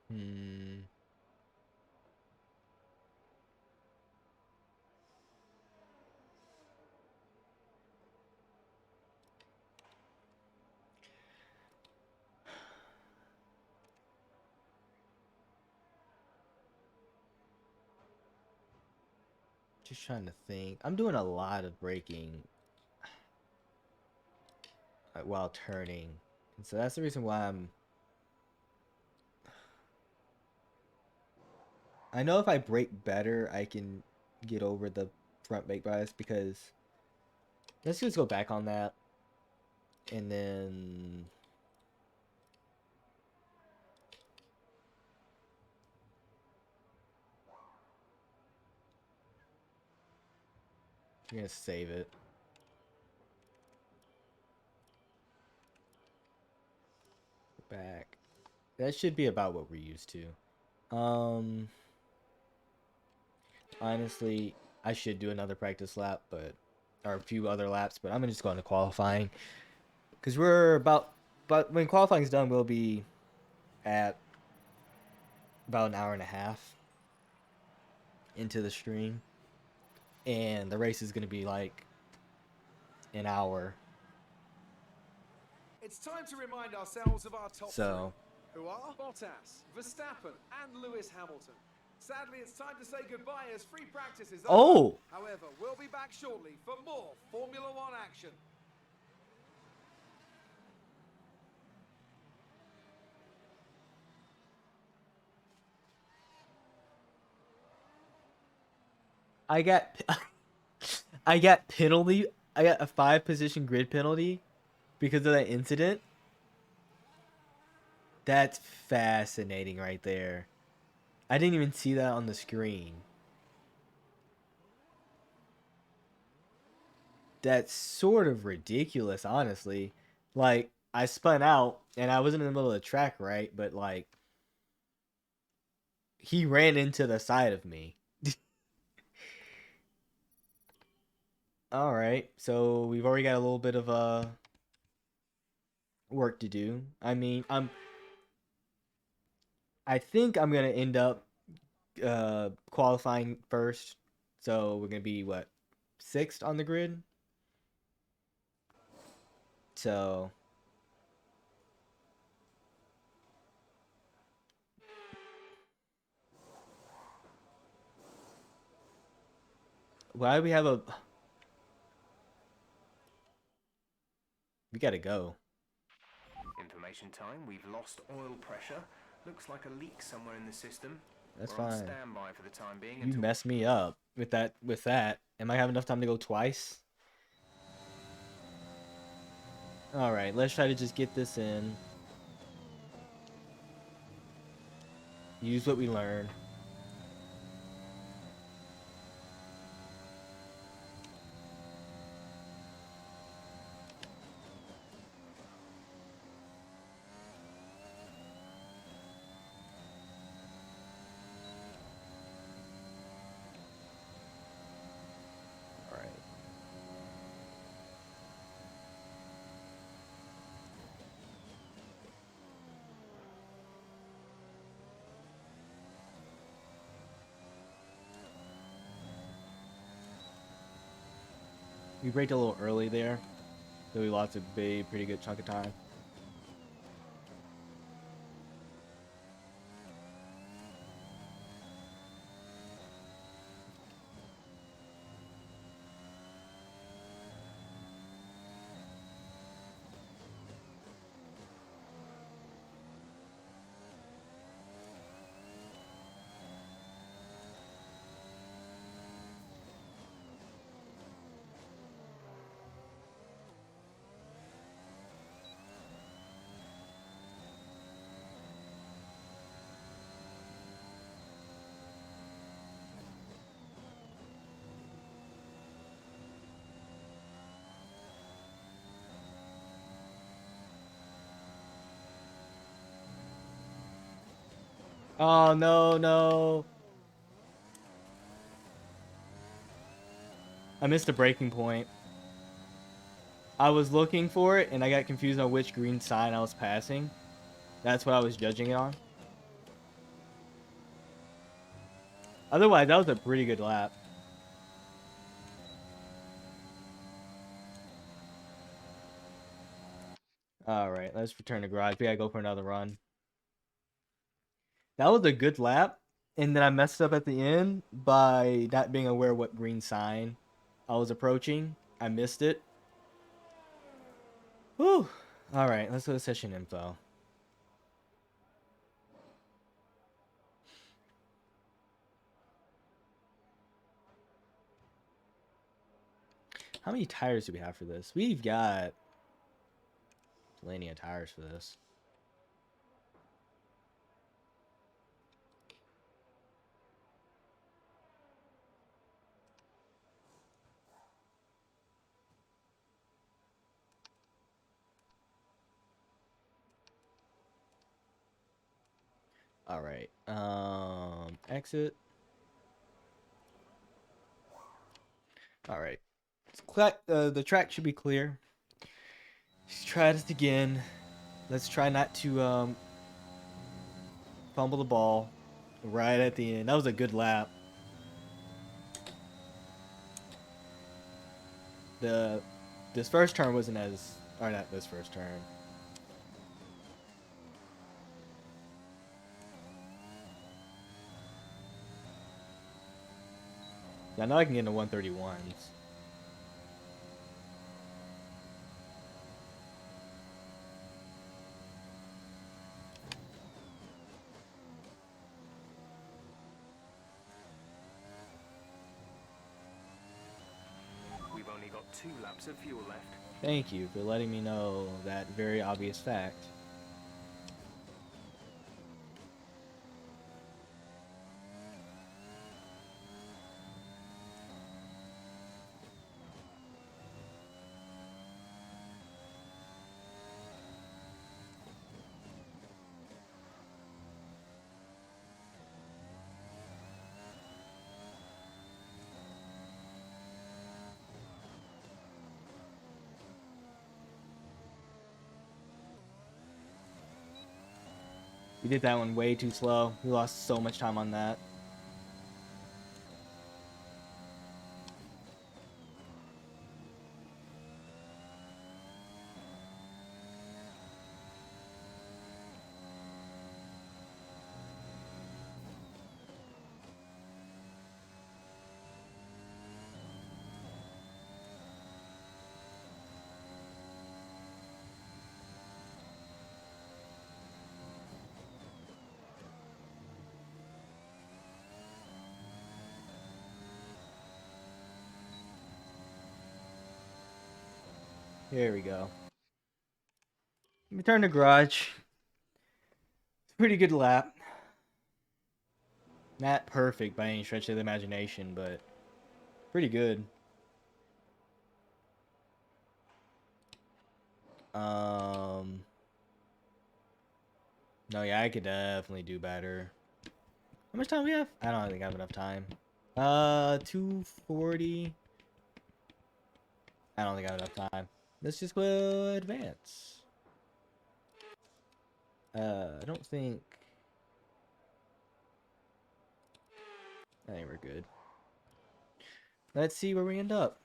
Hmm. Just trying to think. I'm doing a lot of braking while turning. And so that's the reason why I know if I brake better, I can get over the front brake bias because let's just go back on that. And then we're gonna save it. Back. That should be about what we're used to. Honestly, I should do another practice lap, or a few other laps, but I'm gonna just go into qualifying because we're but when qualifying's done, we'll be at about an hour and a half into the stream, and the race is gonna be like an hour. It's time to remind ourselves of our top So three, who are Bottas, Verstappen, and Lewis Hamilton. Sadly, it's time to say goodbye as free practice is over. Oh! However, we'll be back shortly for more Formula One action. I got I got penalty. I got a 5-position grid penalty because of that incident. That's fascinating right there. I didn't even see that on the screen. That's sort of ridiculous, honestly. Like, I spun out and I was in the middle of the track, right? But like he ran into the side of me. All right. So, we've already got a little bit of work to do. I mean, I think I'm going to end up qualifying first. So, we're going to be what? 6th on the grid. So, why do we have a we got to go. Information time. We've lost oil pressure. Looks like a leak somewhere in the system. That's We're on fine. standby for the time being You until... messed me up with that. With that, am I have enough time to go twice? All right, let's try to just get this in. Use what we learned. All right. We braked a little early there, so we lost a pretty good chunk of time. Oh, no, no. I missed a breaking point. I was looking for it, and I got confused on which green sign I was passing. That's what I was judging it on. Otherwise, that was a pretty good lap. Alright, let's return to garage. We gotta go for another run. That was a good lap, and then I messed up at the end by not being aware what green sign I was approaching. I missed it. Whew. Alright, let's go to session info. How many tires do we have for this? We've got plenty of tires for this. Alright. Exit. Alright. The track should be clear. Let's try this again. Let's try not to fumble the ball right at the end. That was a good lap. This first turn wasn't as, or not this first turn. I know I can get into 131s. We've only got 2 laps of fuel left. Thank you for letting me know that very obvious fact. We did that one way too slow. We lost so much time on that. Here we go. Return to garage. It's a pretty good lap. Not perfect by any stretch of the imagination, but pretty good. No, yeah, I could definitely do better. How much time we have? I don't think I have enough time. 240. I don't think I have enough time. Let's just go advance. I don't think. I think we're good. Let's see where we end up.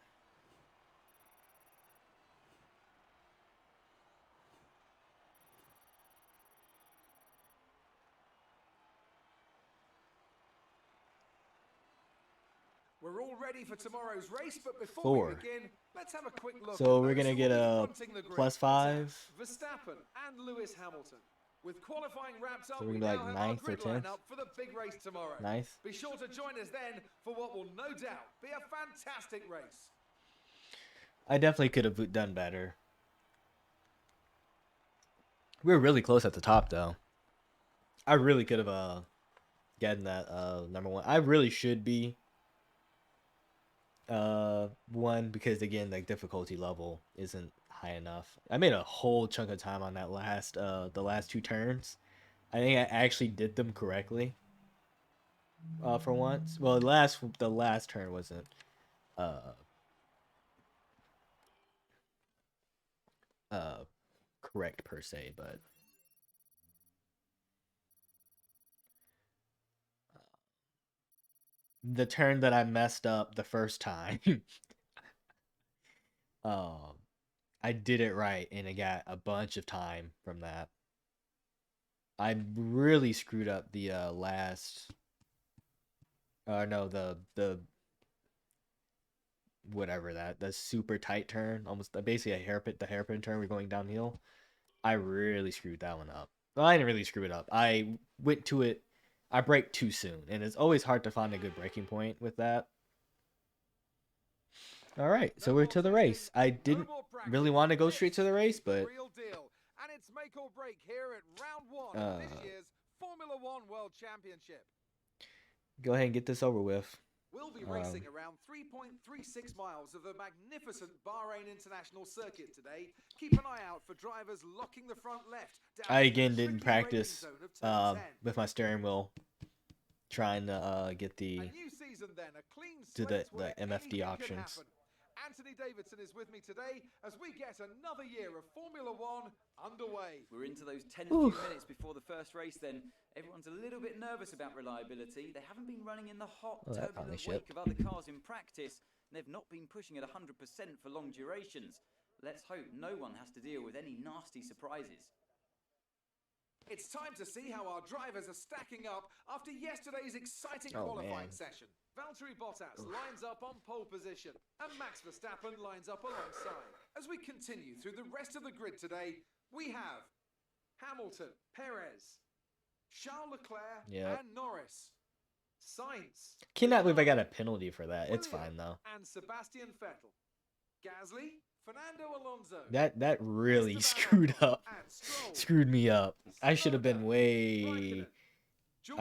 We're all ready for tomorrow's race, but before 4. we begin, let's have a quick look. So at we're those gonna who get will be a fronting the grid. +5. Verstappen and Lewis Hamilton. With qualifying wrapped up, So we we're gonna now be like have our 9th or grid 10th. lineup for the big race tomorrow. 9th. Be sure to join us then for what will no doubt be a fantastic race. I definitely could have done better. We were really close at the top, though. I really could have gotten that #1. I really should be one because again, the difficulty level isn't high enough. I made a whole chunk of time on that last the last 2 turns. I think I actually did them correctly. For once. Well, the last turn wasn't uh correct per se, but the turn that I messed up the first time, um, I did it right and I got a bunch of time from that. I really screwed up the last no, the whatever that the super tight turn, almost basically the hairpin turn we're going downhill. I really screwed that one up. Well, I didn't really screw it up. I went to it. I brake too soon, and it's always hard to find a good braking point with that. All right, so we're to the race. I didn't really want to go straight to the race, but Real deal. And it's make or break here at round 1 of this year's Formula 1 World Championship. Go ahead and get this over with. We'll be racing around 3.36 miles of the magnificent Bahrain International Circuit today. Keep an eye out for drivers locking the front left. I again didn't practice with my steering wheel, trying to get the MFD options. Anthony Davidson is with me today as we get another year of Formula 1 underway. We're into those 10 few minutes before the first race then. Everyone's a little bit nervous about reliability. They haven't been running in the hot, turbulent wake of other cars in practice, and they've not been pushing at 100% for long durations. Let's hope no one has to deal with any nasty surprises. It's time to see how our drivers are stacking up after yesterday's exciting qualifying session. Valtteri Bottas lines up on pole position and Max Verstappen lines up alongside. As we continue through the rest of the grid today, we have Hamilton, Perez, Charles Leclerc and Norris, Sainz. Cannot believe I got a penalty for that. It's fine though. And Sebastian Vettel, Gasly, Fernando Alonso. That really screwed me up. I should have been I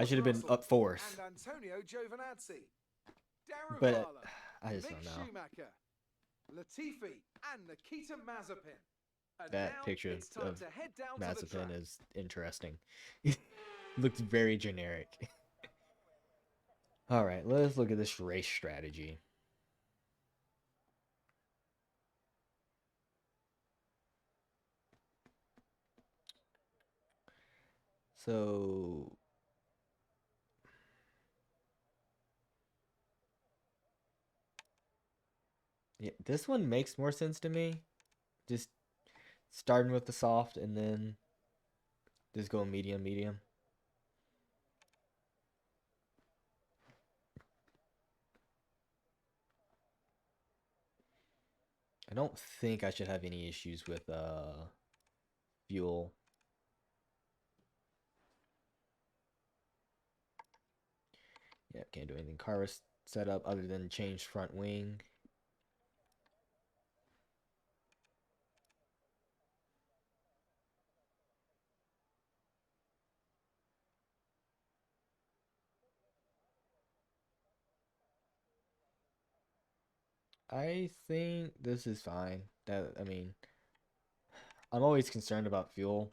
should have been up 4th. And Antonio Giovinazzi. But I just don't know. Schumacher, Latifi and Nikita Mazepin. And That picture of head down Mazepin is interesting. Looks very generic. All right, let's look at this race strategy. So yeah, this one makes more sense to me. Just starting with the soft and then just going medium, medium. I don't think I should have any issues with fuel. Yeah, can't do anything car setup other than change front wing. I think this is fine. I mean, I'm always concerned about fuel.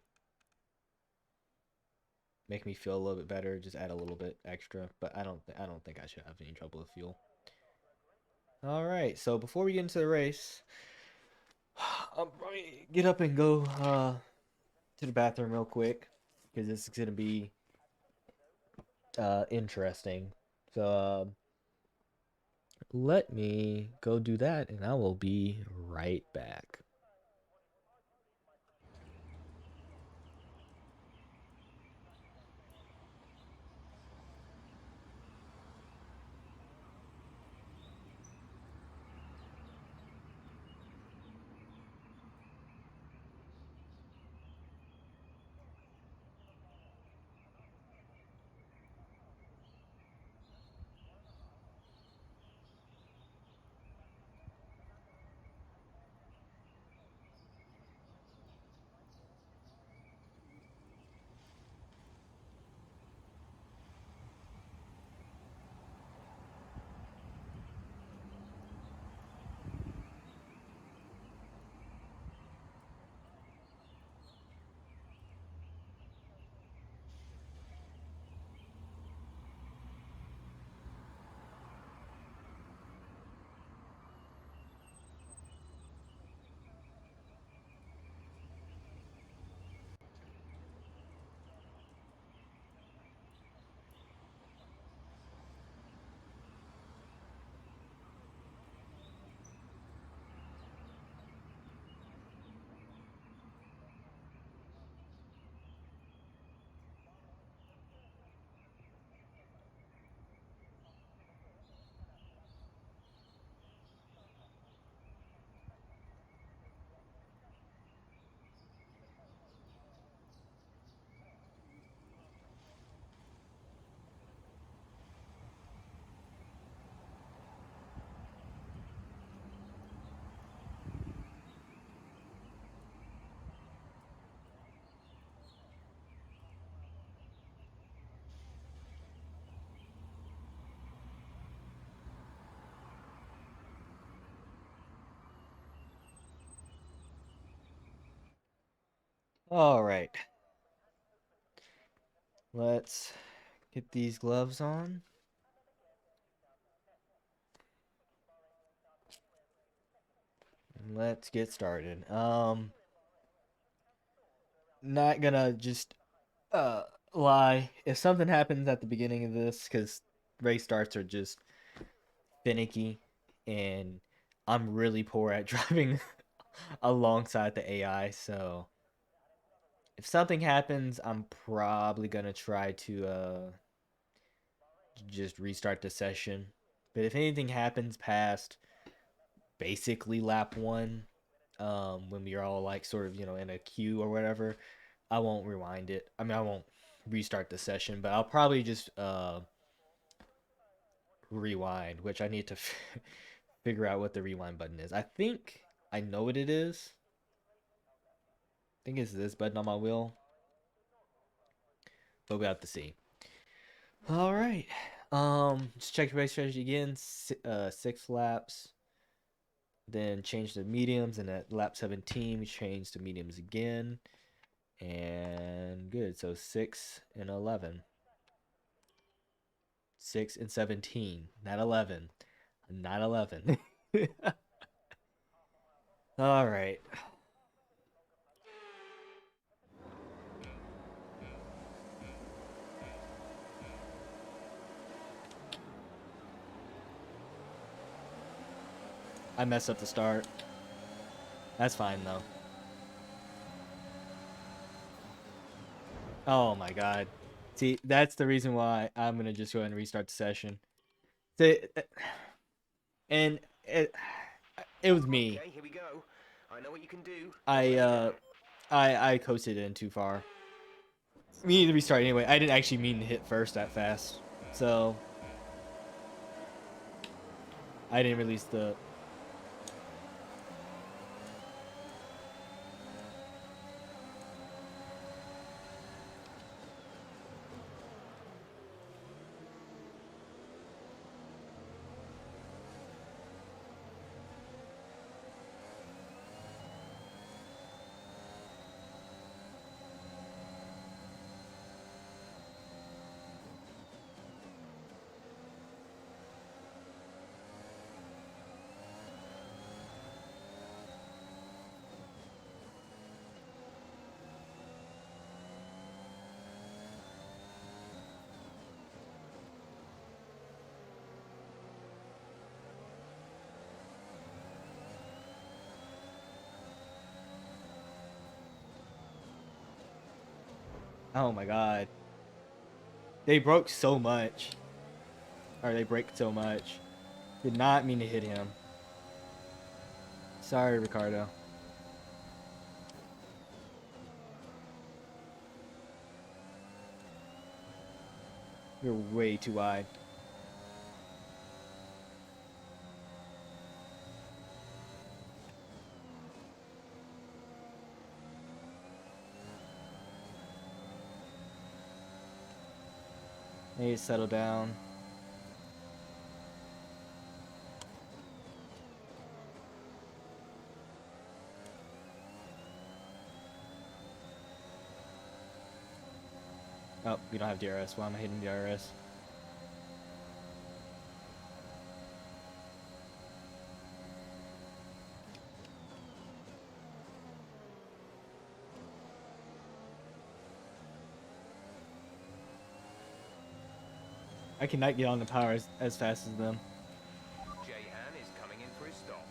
Make me feel a little bit better. Just add a little bit extra, but I don't think I should have any trouble with fuel. All right. So before we get into the race, I'll probably get up and go to the bathroom real quick because this is gonna be interesting. So let me go do that, and I will be right back. All right. Let's get these gloves on. And let's get started. Not gonna just lie. If something happens at the beginning of this, because race starts are just finicky, and I'm really poor at driving alongside the AI, so if something happens, I'm probably gonna try to just restart the session. But if anything happens past basically lap one, when we're all like sort of in a queue or whatever, I won't rewind it. I mean, I won't restart the session, but I'll probably just rewind, which I need to figure out what the rewind button is. I think I know what it is. I think it's this button on my wheel, but we have to see. All right. Just check your race strategy again. 6 laps. Then change to mediums, and at lap 17, we change to mediums again. And good. So 6 and 11. 6 and 17. Not 11. Not 11. All right. I messed up the start. That's fine, though. Oh, my God. See, that's the reason why I'm going to just go ahead and restart the session. And it was me. Okay, here we go. I know what you can do. I coasted in too far. We need to restart anyway. I didn't actually mean to hit first that fast, so I didn't release the. Oh my god. They broke so much. Or they break so much. Did not mean to hit him. Sorry, Ricardo. You're way too wide. I need to settle down. Oh, we don't have DRS. Why am I hitting DRS? I cannot get on the power as fast as them. Jehan is coming in for his stop.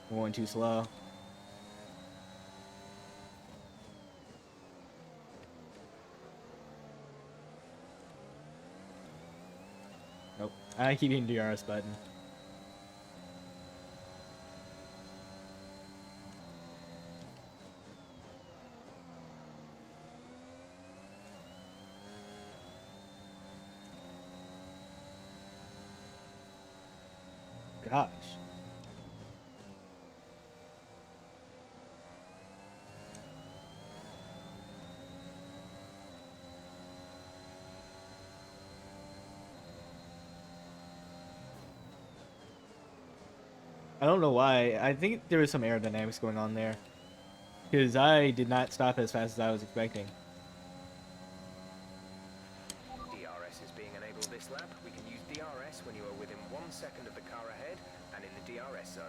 I'm going too slow. Nope. I keep hitting DRS button. Gosh. I don't know why. I think there was some aerodynamics going on there. Because I did not stop as fast as I was expecting. DRS is being enabled this lap. We can use DRS when you are within 1 second of the car ahead and in the DRS zone.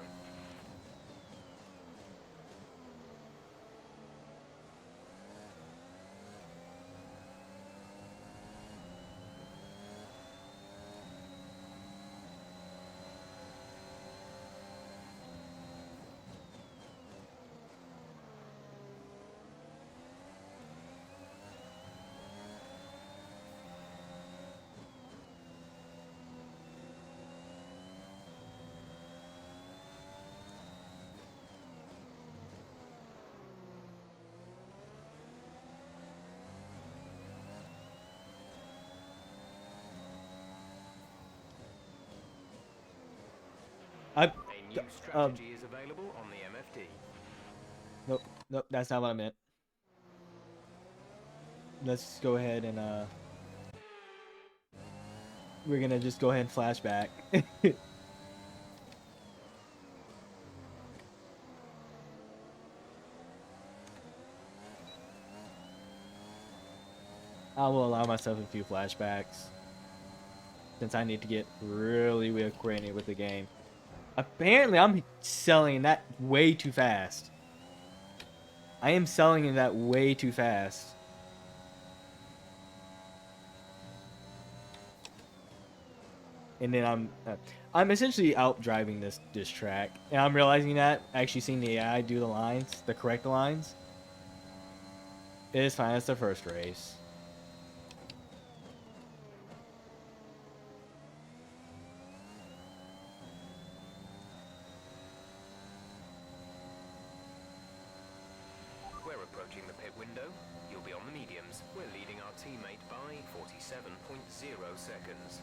A new strategy is available on the MFD. Nope, nope, that's not what I meant. Let's go ahead and we're gonna just go ahead and flashback. I will allow myself a few flashbacks since I need to get really acquainted with the game. Apparently, I'm selling that way too fast. I am selling that way too fast. And then I'm essentially out driving this track, and I'm realizing that actually seeing the AI do the lines, the correct lines. It is fine. It's the first race. We're approaching the pit window. You'll be on the mediums. We're leading our teammate by 47.0 seconds.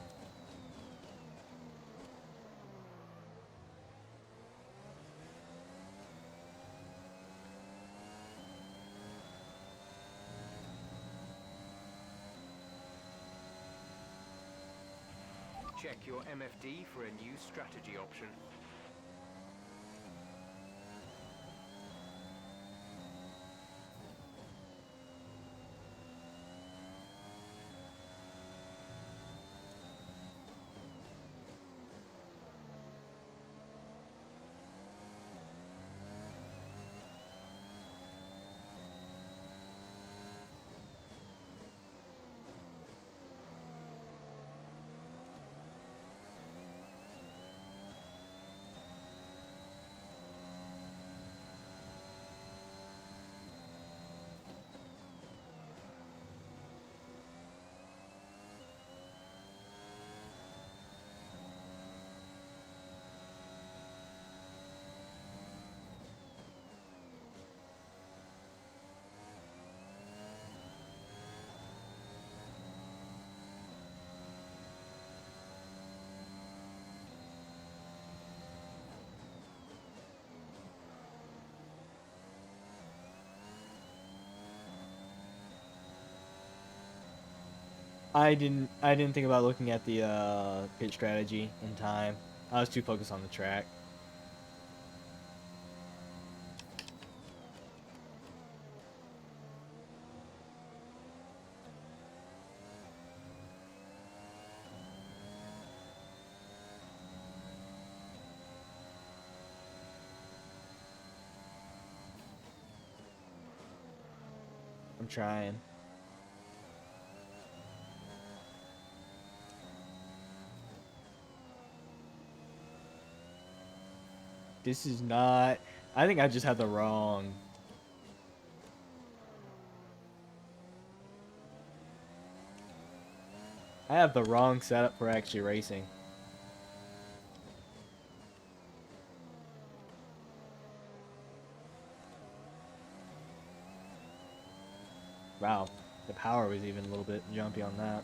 Check your MFD for a new strategy option. I didn't think about looking at the pit strategy in time. I was too focused on the track. I'm trying. This is not... I think I just had the wrong... I have the wrong setup for actually racing. Wow, the power was even a little bit jumpy on that.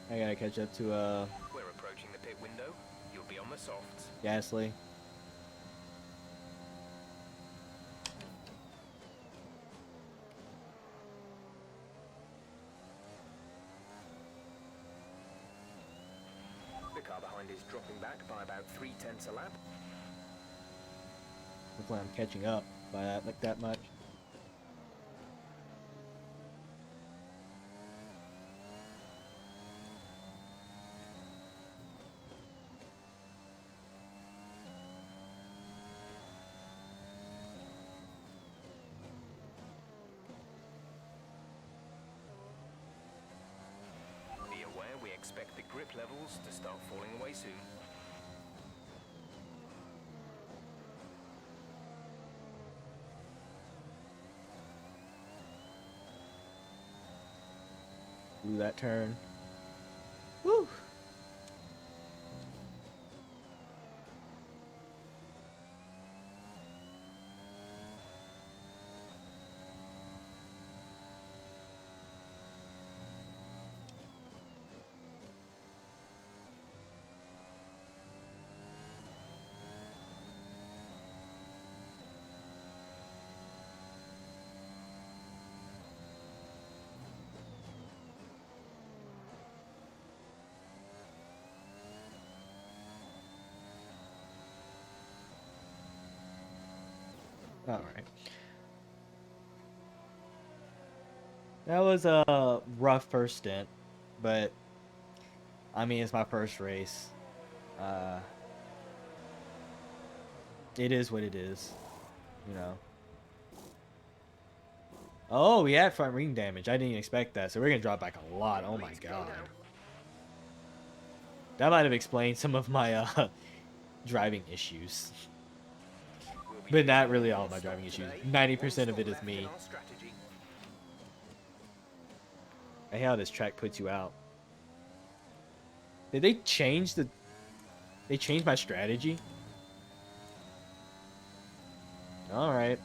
I gotta catch up to We're approaching the pit window. You'll be on the softs. Gasly. The car behind is dropping back by about 3/10 a lap. Hopefully I'm catching up by that much. Be aware we expect the grip levels to start falling away soon. Ooh, that turn. Woo! All right. That was a rough first stint, but I mean, it's my first race. It is what it is, you know. Oh, we had front ring damage. I didn't even expect that, so we're gonna drop back a lot. Oh my god. That might have explained some of my driving issues. But not really all of my driving issues. 90% of it is me. I hate how this track puts you out. Did they change the... They changed my strategy? Alright.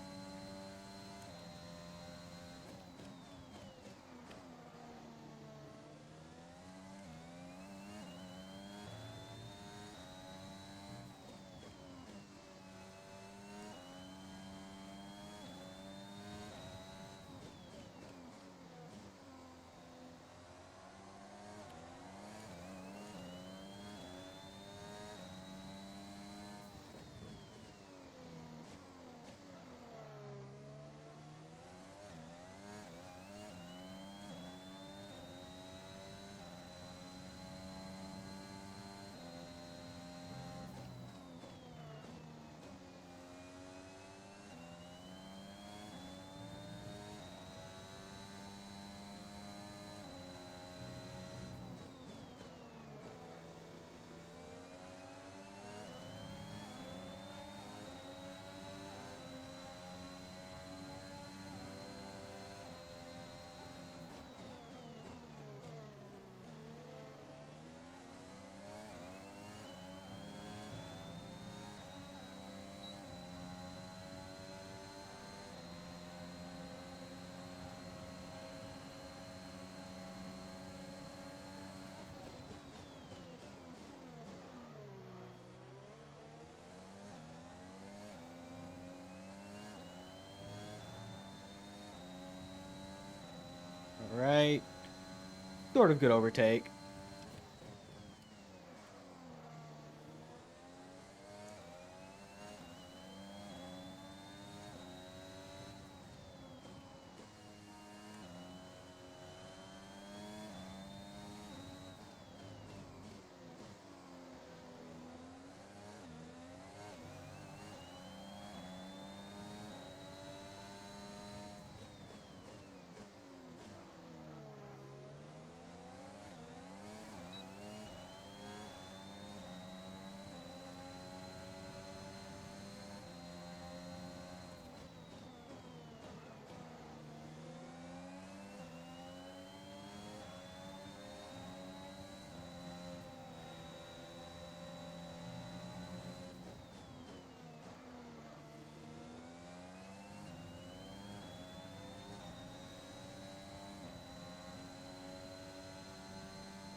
Sort of good overtake.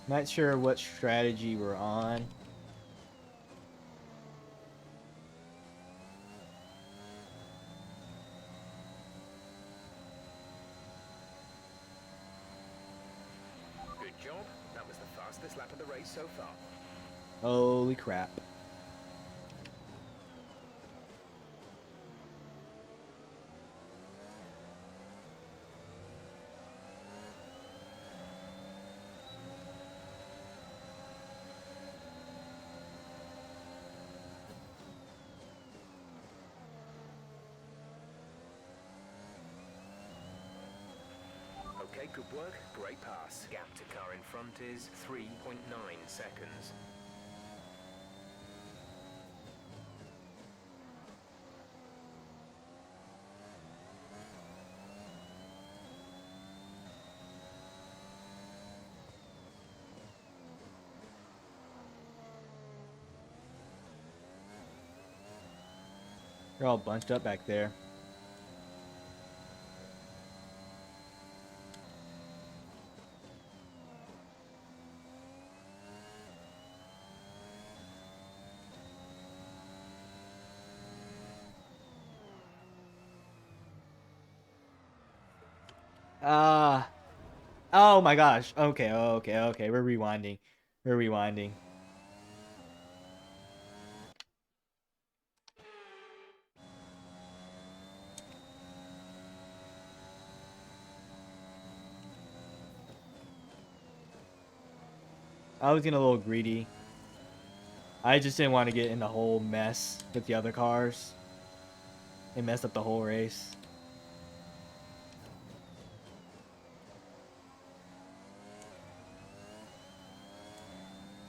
Not sure what strategy we're on. Good job. That was the fastest lap of the race so far. Holy crap. Okay, good work. Great pass. Gap to car in front is 3.9 seconds. They're all bunched up back there. Oh my gosh. Okay, okay. We're rewinding. We're rewinding. I was getting a little greedy. I just didn't want to get in the whole mess with the other cars. It messed up the whole race.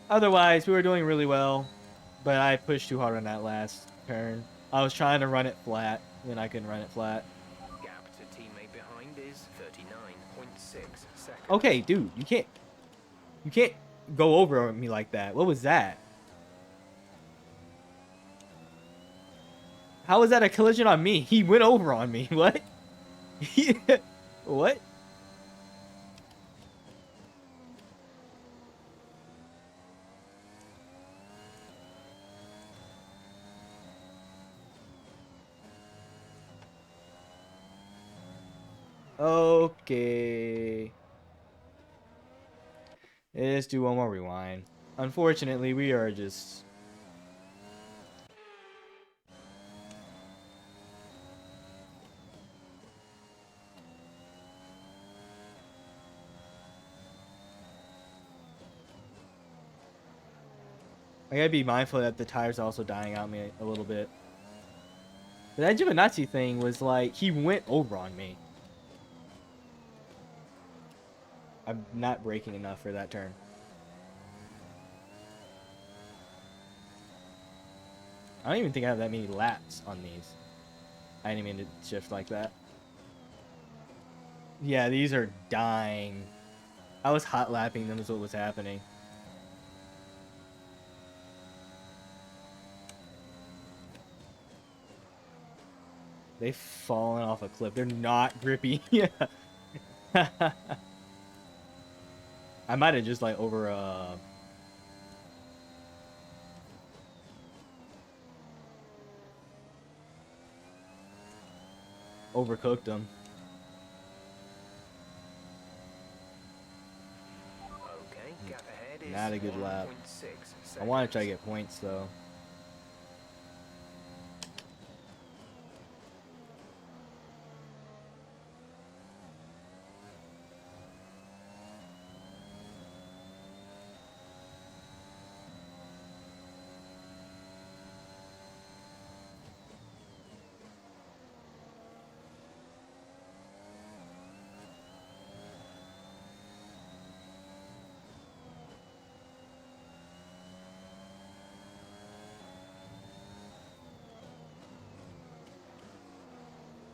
Otherwise, we were doing really well, but I pushed too hard on that last turn. I was trying to run it flat, and I couldn't run it flat. Gap to teammate behind is 39.6 seconds. Okay, dude, you can't go over me like that. What was that? How was that a collision on me? He went over on me. What? What? Okay. Let's do one more rewind. Unfortunately, we are just... I gotta be mindful that the tires are also dying out me a little bit. But that Giovinazzi thing was like, he went over on me. I'm not braking enough for that turn. I don't even think I have that many laps on these. I didn't mean to shift like that. Yeah, these are dying. I was hot lapping them is what was happening. They've fallen off a cliff. They're not grippy. Yeah. I might have just like overcooked them. not a good lap. 1.6 I want to try to get points though.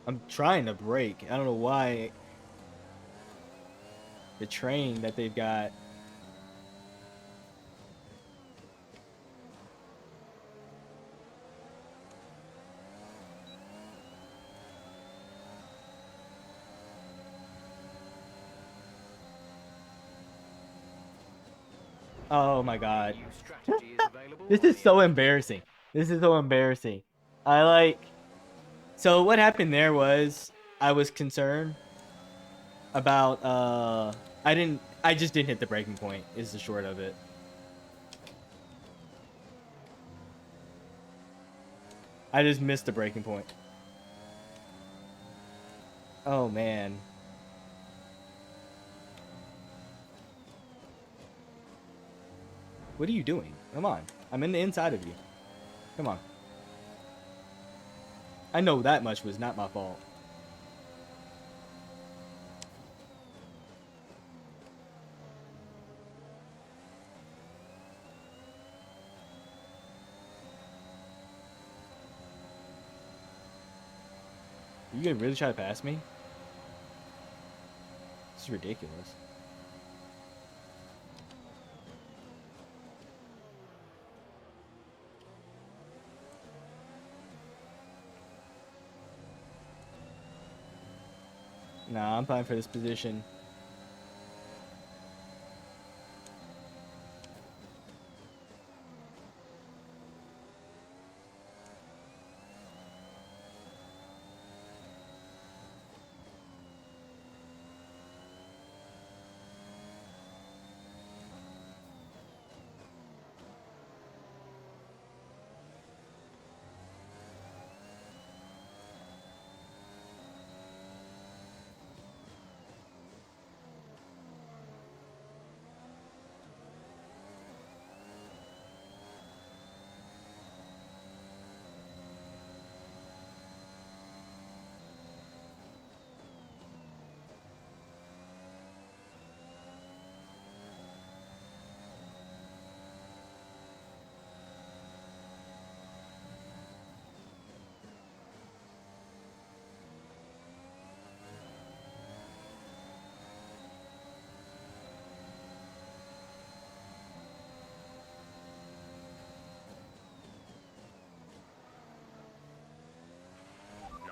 I'm trying to brake. I don't know why. The train that they've got. Oh my god. This is so embarrassing. This is so embarrassing. So what happened there was I was concerned about I just didn't hit the breaking point is the short of it. I just missed the breaking point. Oh man. What are you doing? Come on. I'm in the inside of you. Come on. I know that much was not my fault. Are you gonna really try to pass me? This is ridiculous. Nah, I'm fine for this position.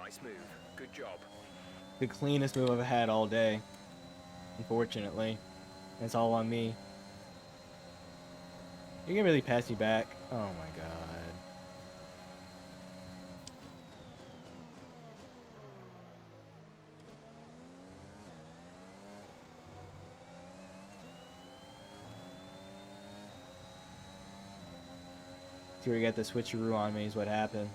Nice move. Good job. The cleanest move I've had all day. Unfortunately. It's all on me. You can really pass me back. Oh my god. See where you got the switcheroo on me is what happened.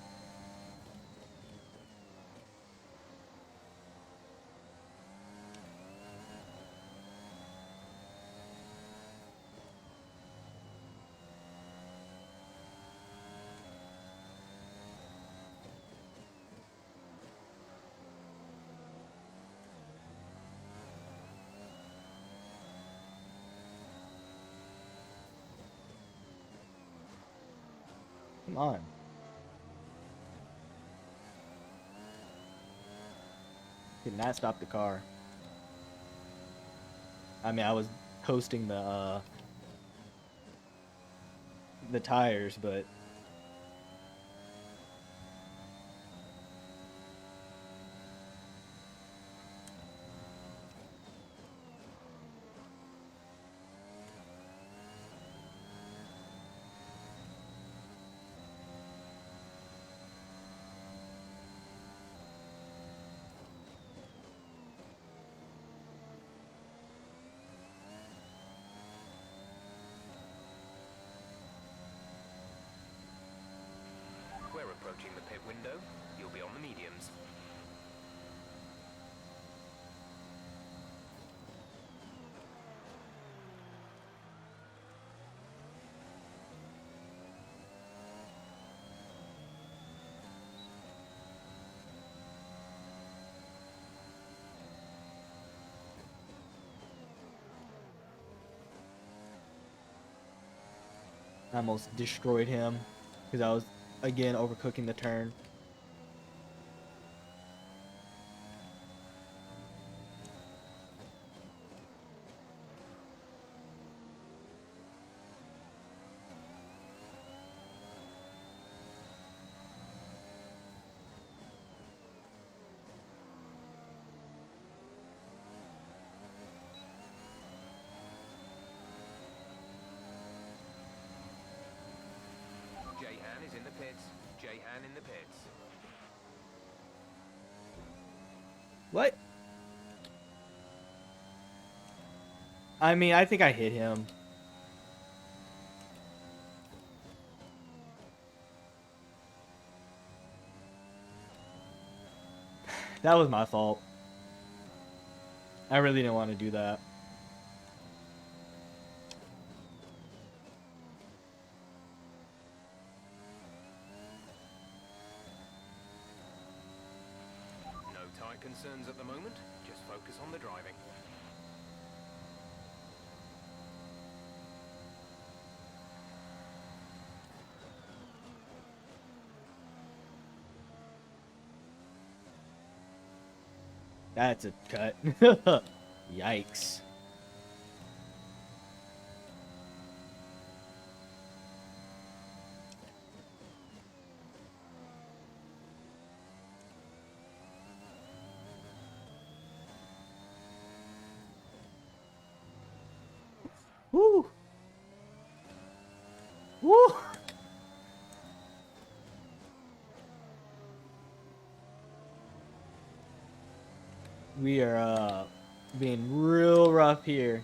Come on. Did not stop the car. I mean, I was coasting the tires, but window, you'll be on the mediums. I almost destroyed him because I was, again, overcooking the turn. Jayhan is in the pits. Jayhan in the pits. What? I mean, I think I hit him. That was my fault. I really didn't want to do that. No tyre concerns at the moment. Just focus on the driving. That's a cut. Yikes. Woo! Woo! We are being real rough here.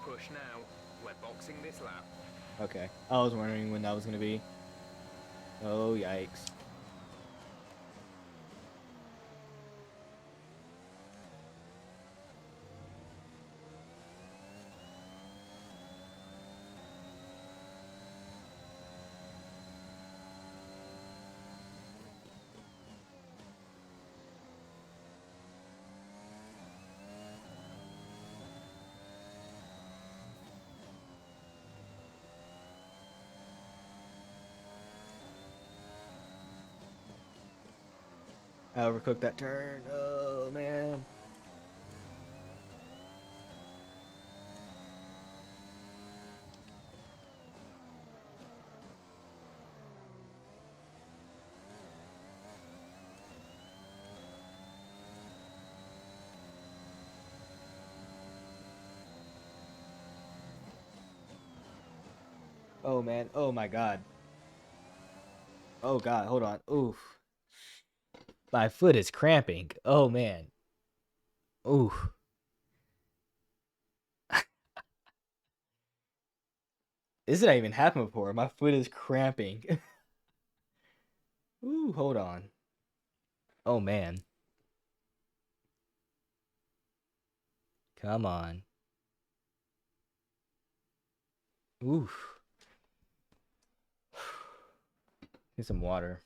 Push now. We're boxing this lap. Okay. I was wondering when that was going to be. Oh, yikes. I overcooked that turn. Oh, man. Oh, man. Oh, my God. Oh, God. Hold on. Oof. My foot is cramping. Oh, man. Oof. This didn't even happen before. My foot is cramping. Ooh, hold on. Oh, man. Come on. Oof. Get some water.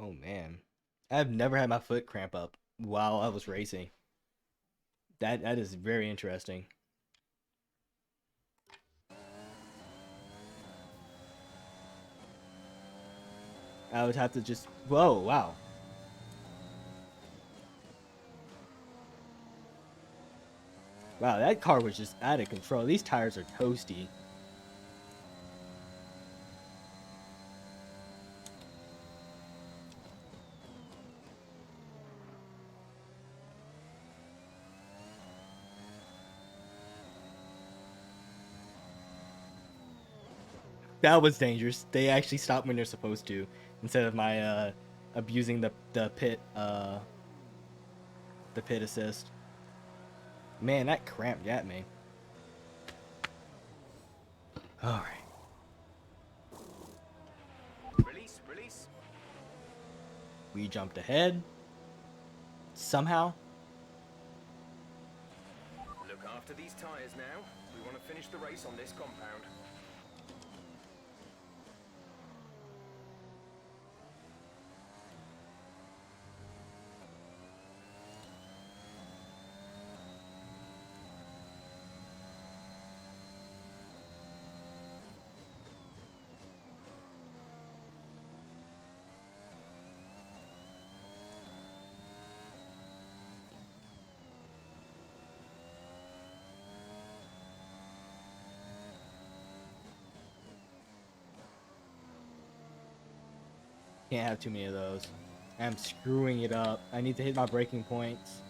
Oh man, I've never had my foot cramp up while I was racing. That is very interesting. I would have to just, whoa, wow. Wow, that car was just out of control. These tires are toasty. That was dangerous. They actually stopped when they're supposed to, instead of my abusing the pit assist. Man, that cramped at me. All right. Release. We jumped ahead. Somehow. Look after these tires now. We want to finish the race on this compound. Can't have too many of those. I'm screwing it up. I need to hit my braking points.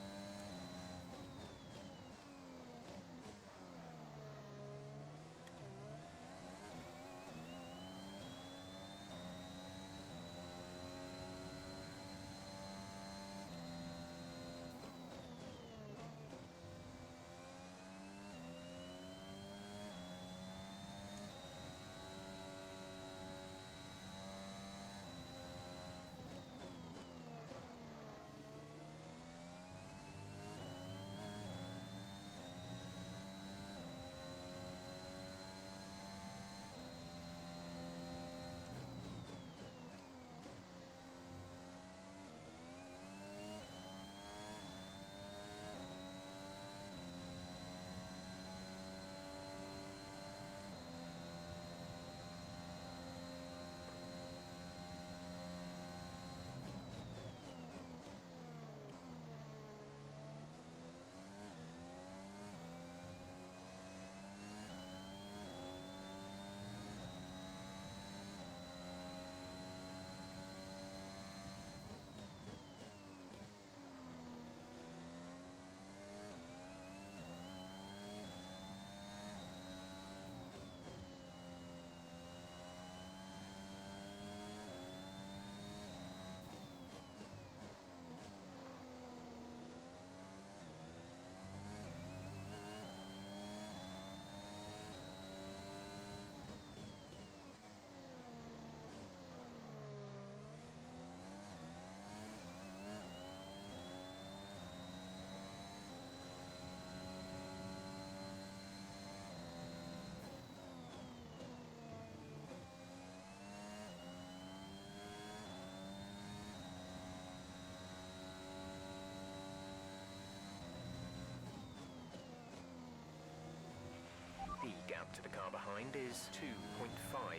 The gap to the car behind is 2.5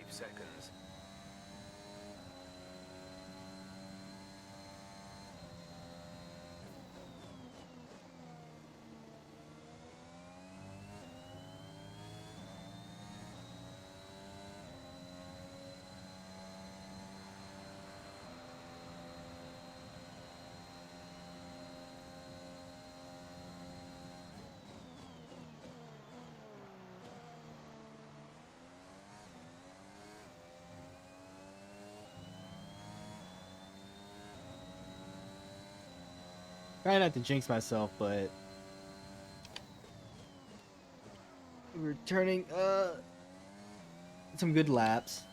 seconds. Trying not to jinx myself, but we're turning some good laps.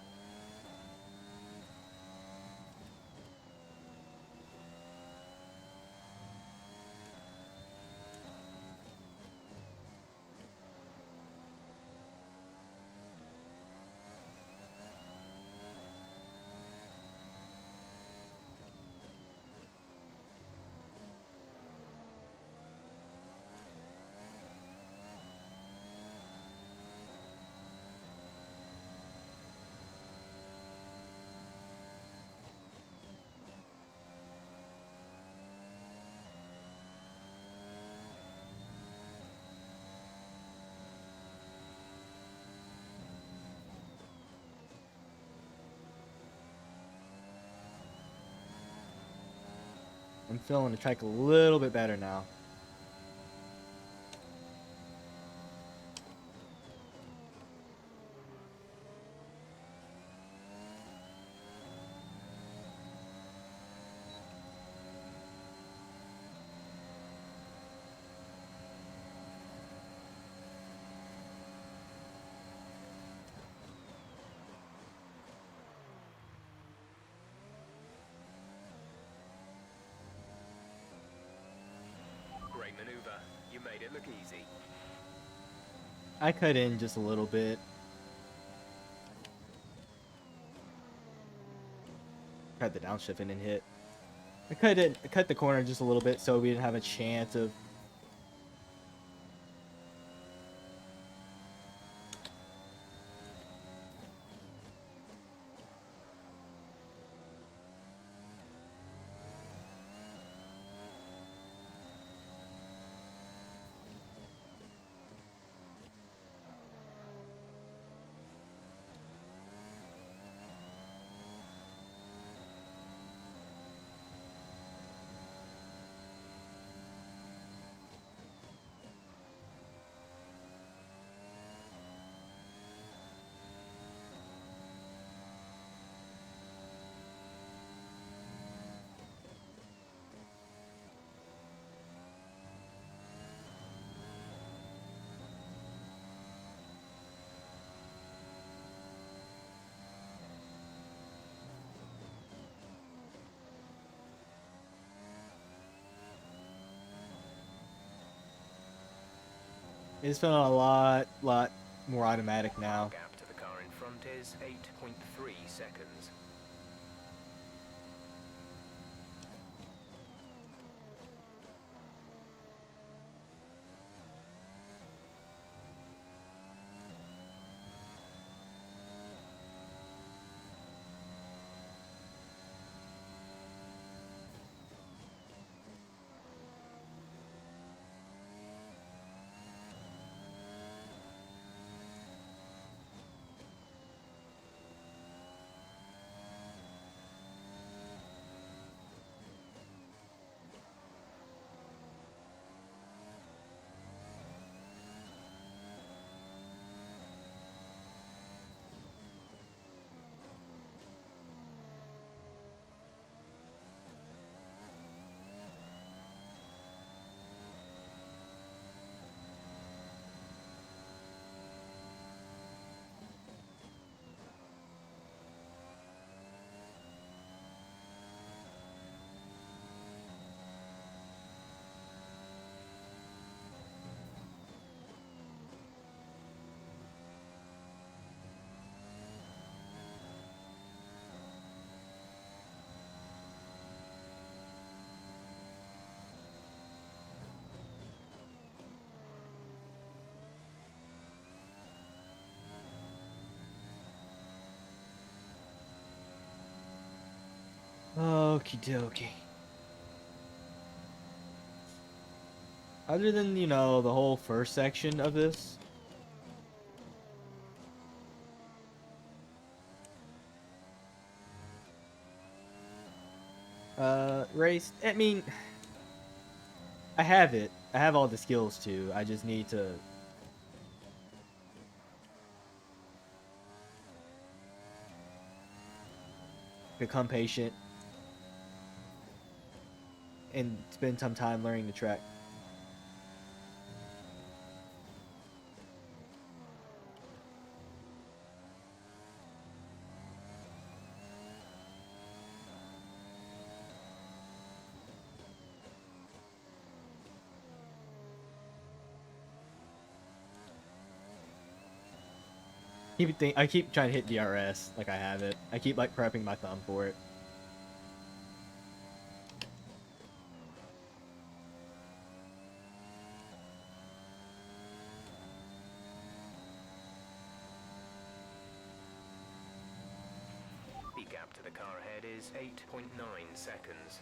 I'm feeling the track a little bit better now. Great maneuver. You made it look easy. I cut in just a little bit. Tried the downshift and then hit. I cut the corner just a little bit so we didn't have a chance of. It's feeling a lot more automatic now. Gap to the car in front is 8.3 seconds. Okie dokie. Other than, you know, the whole first section of this, race, I mean, I have it. I have all the skills too. I just need to become patient and spend some time learning the track. I keep trying to hit DRS like I have it. I keep like prepping my thumb for it. The gap to the car ahead is 8.9 seconds.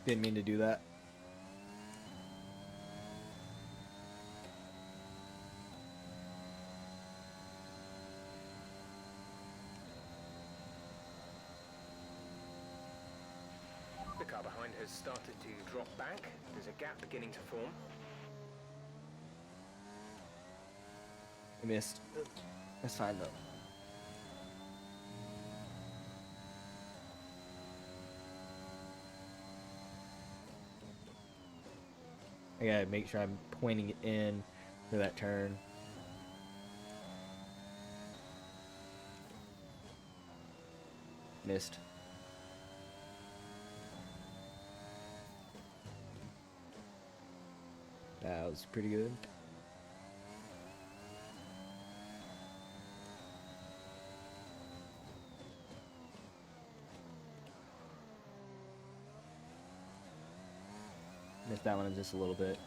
Didn't mean to do that. has started to drop back. There's a gap beginning to form. I missed. That's fine though. I gotta make sure I'm pointing it in for that turn. Missed. That was pretty good. Missed that one just a little bit.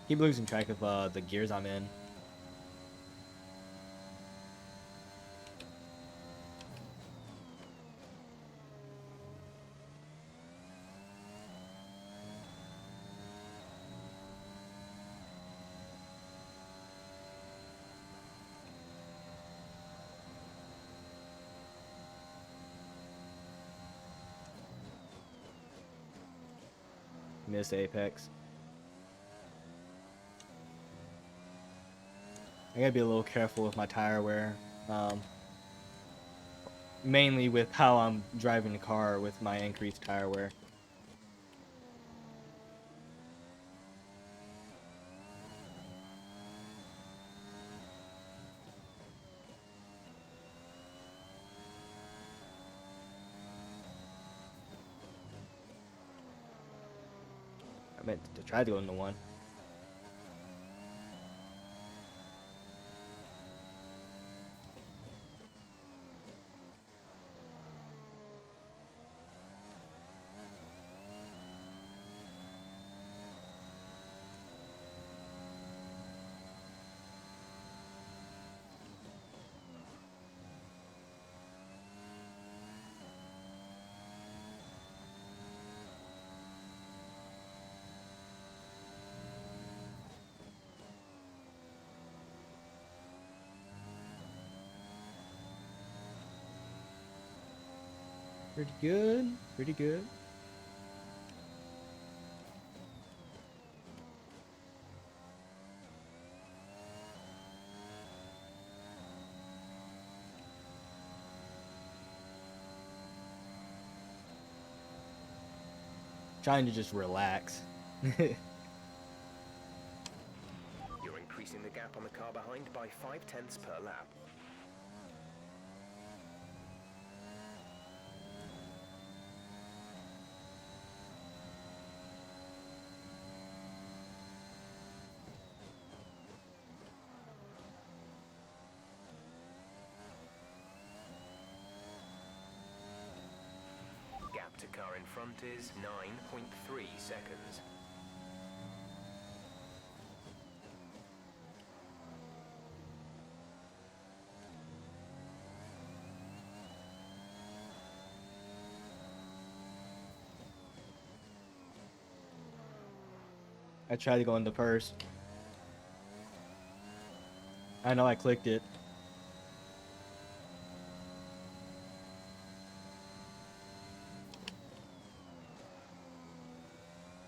Keep losing track of the gears I'm in. Missed apex. I gotta be a little careful with my tire wear. Mainly with how I'm driving the car with my increased tire wear. I meant to try to go into one. Pretty good. Pretty good. Trying to just relax. You're increasing the gap on the car behind by 0.5 per lap. Gap to car in front is 9.3 seconds. I tried to go into first. I know I clicked it.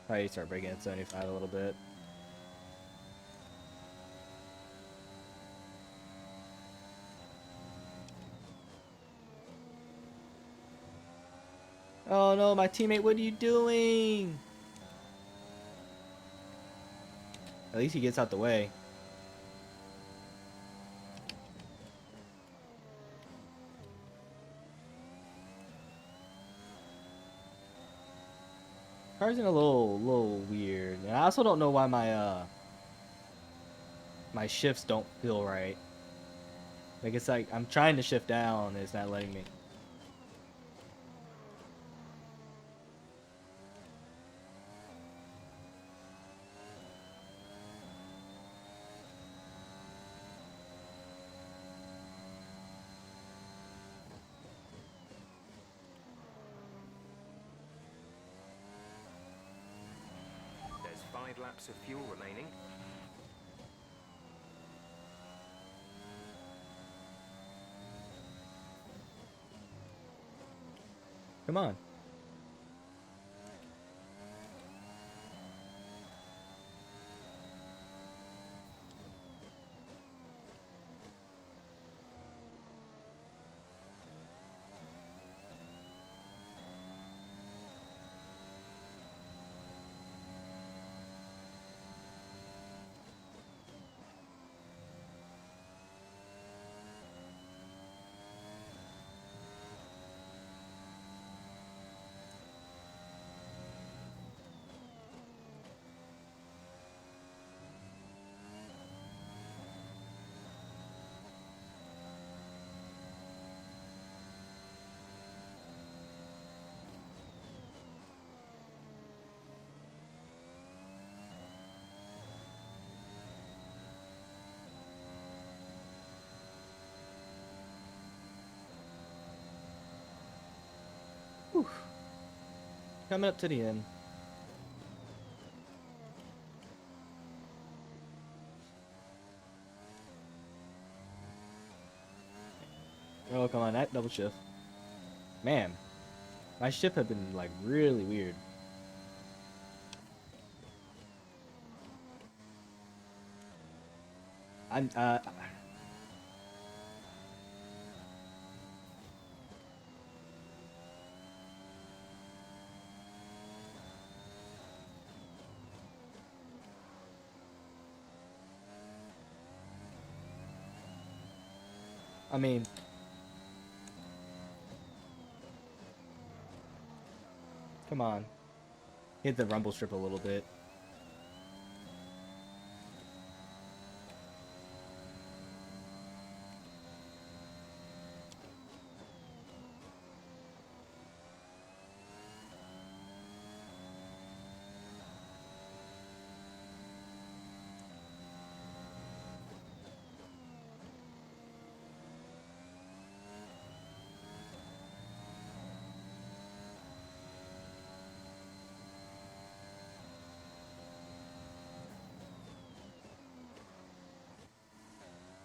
Probably start breaking at 75 a little bit. Oh no, my teammate, what are you doing? At least he gets out the way. Car's in a little weird. And I also don't know why my shifts don't feel right. Like it's like I'm trying to shift down and it's not letting me. 5 laps of fuel remaining. Come on. Whew. Coming up to the end. Oh, come on, that double shift. Man, my shift had been like really weird. I'm I mean, come on. Hit the rumble strip a little bit.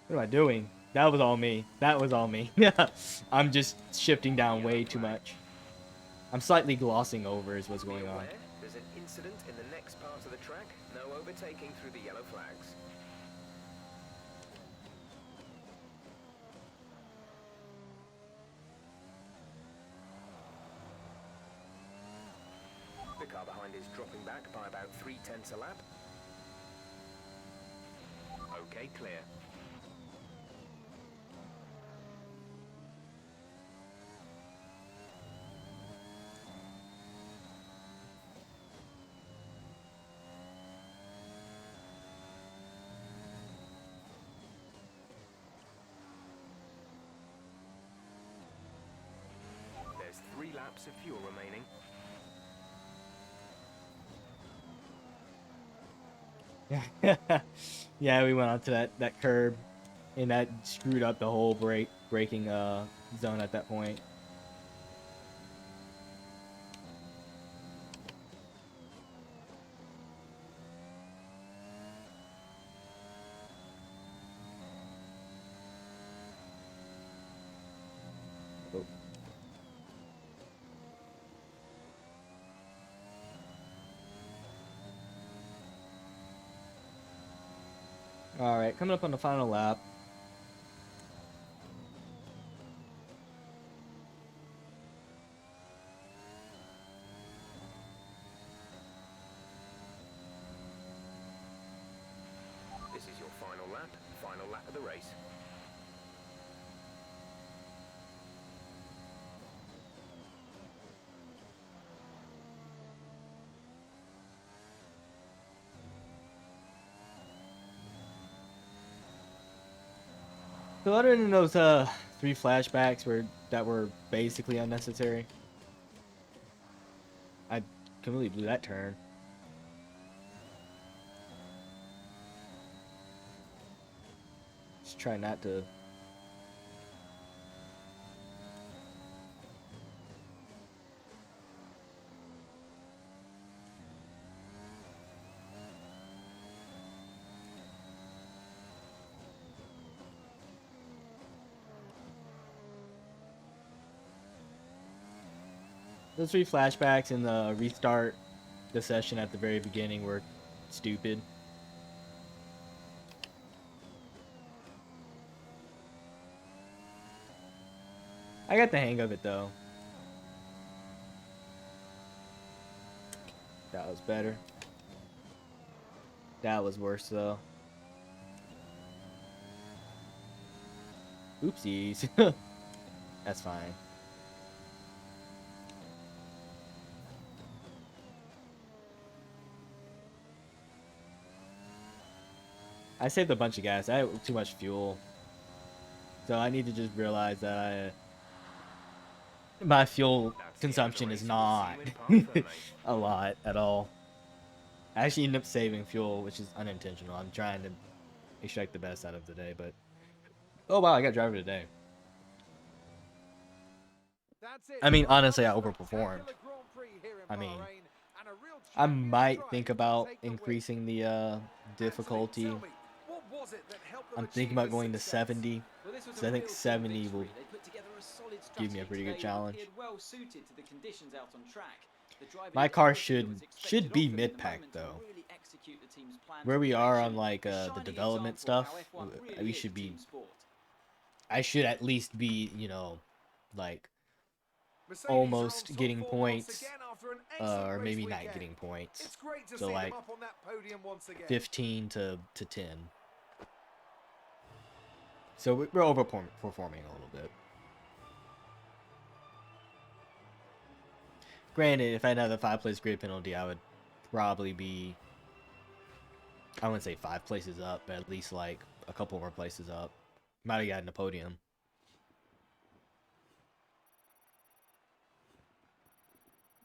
What am I doing? That was all me. That was all me. Yeah, I'm just shifting down way too much. I'm slightly glossing over is what's going on. There's an incident in the next part of the track. No overtaking through the yellow flags. The car behind is dropping back by about 3/10 a lap. Okay, clear. There's 3 laps of fuel remaining. Yeah, we went onto that curb, and that screwed up the whole braking zone at that point. Oh. All right, coming up on the final lap. This is your final lap of the race. So other than those 3 flashbacks that were basically unnecessary, I completely blew that turn. Just try not to. those 3 flashbacks and the restart the session at the very beginning were stupid. I got the hang of it though. That was better. That was worse though. Oopsies. That's fine. I saved a bunch of gas. I had too much fuel. So I need to just realize that my fuel consumption is not a lot at all. I actually end up saving fuel, which is unintentional. I'm trying to extract the best out of the day, but... Oh wow, I got driver today. I mean, honestly, I overperformed. I mean, I might think about increasing the difficulty. I'm thinking about going to 70. So I think 70 will give me a pretty good challenge. My car should be mid-pack though. Where we are on like the development stuff, we should be. I should at least be, you know, like almost getting points, or maybe not getting points. So like 15 to 10. So we're overperforming a little bit. Granted, if I had another 5-place grid penalty, I would probably be, I wouldn't say 5 places up, but at least like a couple more places up. Might have gotten a podium.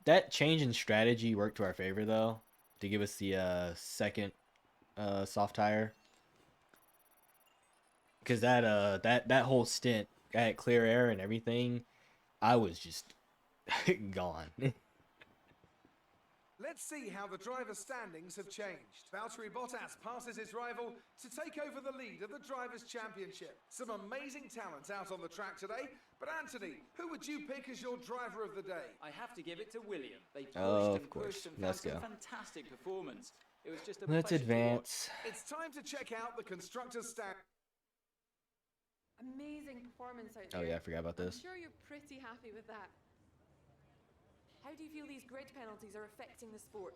That change in strategy worked to our favor though, to give us the second soft tire. Because that whole stint at clear air and everything, I was just gone. Let's see how the driver standings have changed. Valtteri Bottas passes his rival to take over the lead of the Drivers' Championship. Some amazing talent out on the track today. But Anthony, who would you pick as your driver of the day? I have to give it to William. They pushed of and course. pushed and Let's found go. some fantastic performance. It was just a Let's advance. It's time to check out the constructors' stand. Amazing performance out there. Oh yeah, I forgot about this. I'm sure you're pretty happy with that. How do you feel these grid penalties are affecting the sport?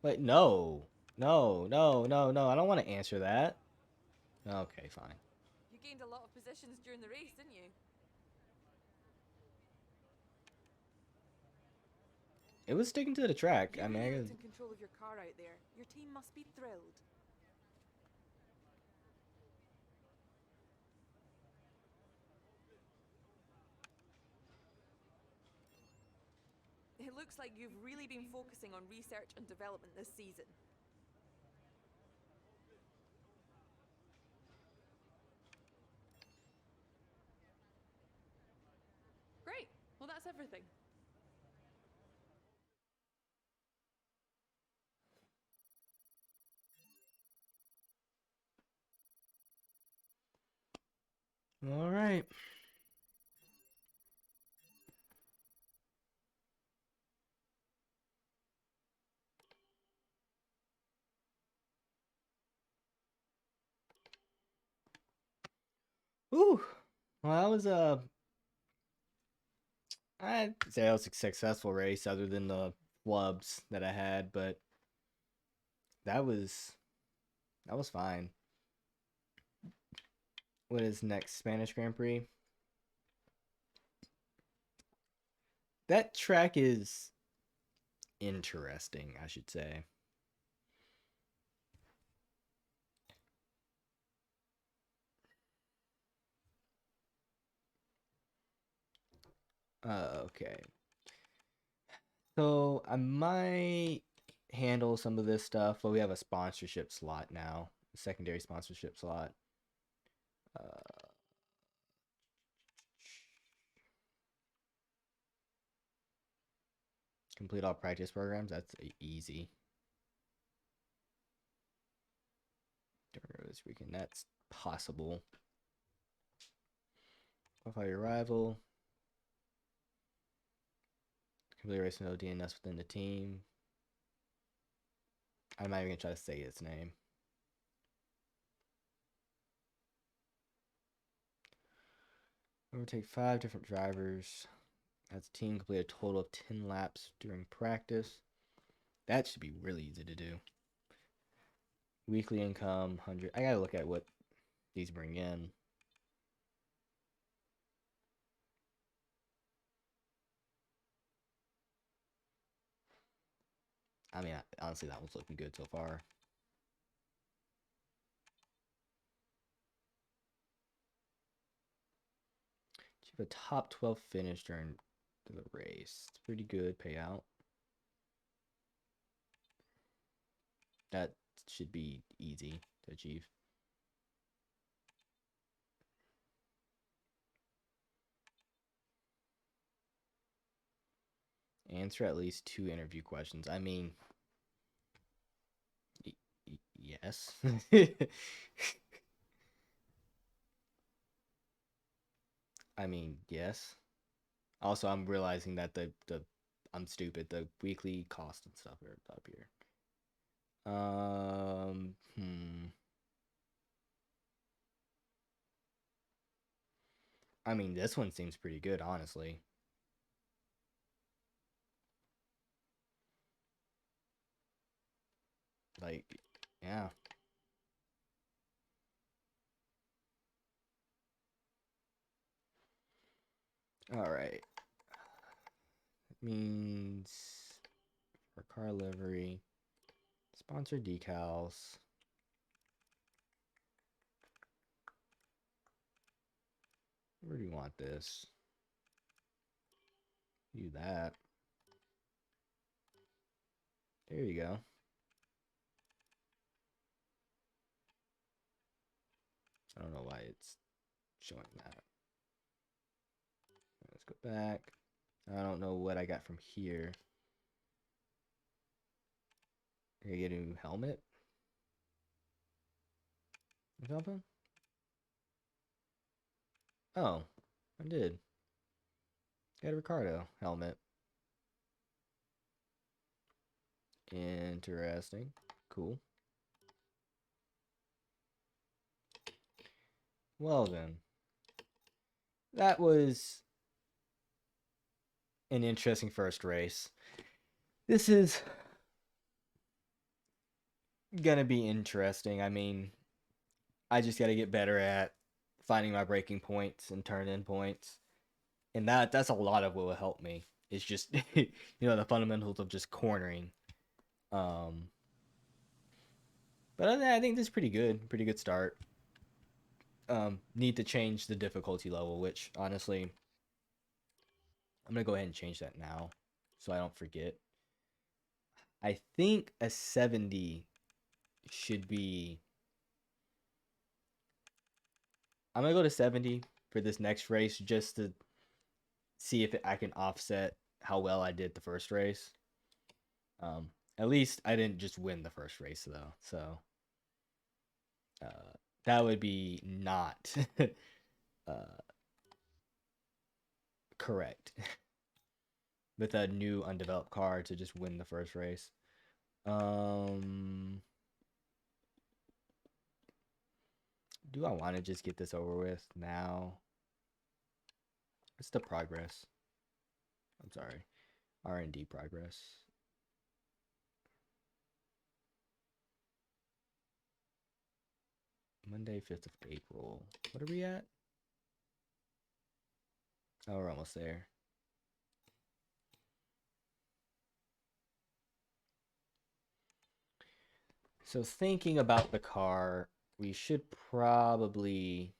Wait, no. No. I don't want to answer that. Okay, fine. You gained a lot of positions during the race, didn't you? It was sticking to the track. I mean, You're in control of your car out there. Your team must be thrilled. It looks like you've really been focusing on research and development this season. Great. Well, that's everything. all right. Ooh. Well, that was I'd say that was a successful race, other than the flubs that I had, but that was fine. What is next? Spanish Grand Prix. That track is interesting, I should say. Okay. So I might handle some of this stuff, but we have a sponsorship slot now, a secondary sponsorship slot. Complete all practice programs. That's easy. During this weekend, that's possible. Qualify your rival. Complete a race with no DNS within the team. I'm not even gonna try to say its name. Overtake 5 different drivers. As a team, complete a total of 10 laps during practice. That should be really easy to do. Weekly income, 100. I gotta look at what these bring in. I mean, honestly, that one's looking good so far. Achieve a top 12 finish during the race. It's pretty good payout. That should be easy to achieve. Answer at least 2 interview questions. I mean, yes. I mean, yes. Also, I'm realizing that the I'm stupid. The weekly cost and stuff are up here. I mean, this one seems pretty good, honestly. Like, yeah. All right. Means for car livery, sponsor decals. Where do you want this? Do that. There you go. I don't know why it's showing that. Let's go back. I don't know what I got from here. Can I get a new helmet? Or something? Oh, I did. Got a Ricardo helmet. Interesting. Cool. Well then. That was an interesting first race. This is gonna be interesting. I mean, I just gotta get better at finding my breaking points and turn in points. And that's a lot of what will help me. It's just the fundamentals of just cornering. But I think this is pretty good. Pretty good start. Need to change the difficulty level, which honestly, I'm gonna go ahead and change that now so I don't forget. I think a 70 should be. I'm gonna go to 70 for this next race just to see if I can offset how well I did the first race. At least I didn't just win the first race though, so that would be not correct with a new undeveloped car to just win the first race. Do I want to just get this over with now? What's the progress? I'm sorry, R&D progress. Monday, 5th of April. What are we at? Oh, we're almost there. So thinking about the car, we should probably...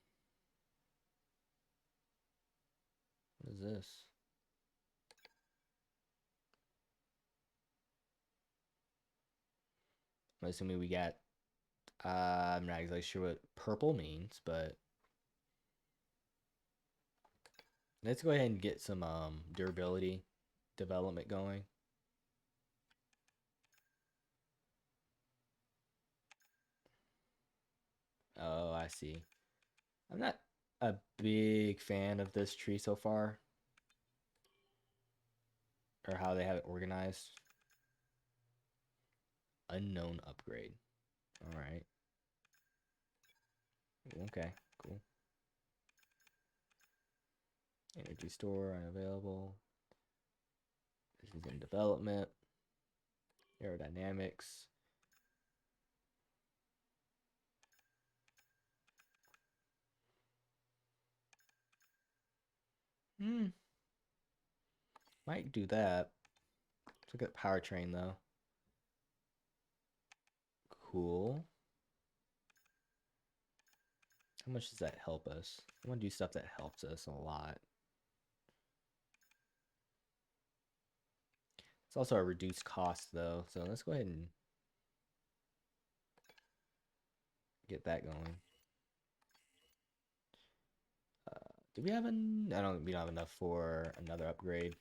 What is this? I'm assuming we got... I'm not exactly sure what purple means, but... Let's go ahead and get some durability development going. Oh, I see. I'm not a big fan of this tree so far, or how they have it organized. Unknown upgrade. All right. Okay, cool. Energy store unavailable. This is in development. Aerodynamics. Might do that. Let's look at powertrain though. Cool. How much does that help us? I want to do stuff that helps us a lot. It's also a reduced cost though, so let's go ahead and get that going. Do we have we don't have enough for another upgrade.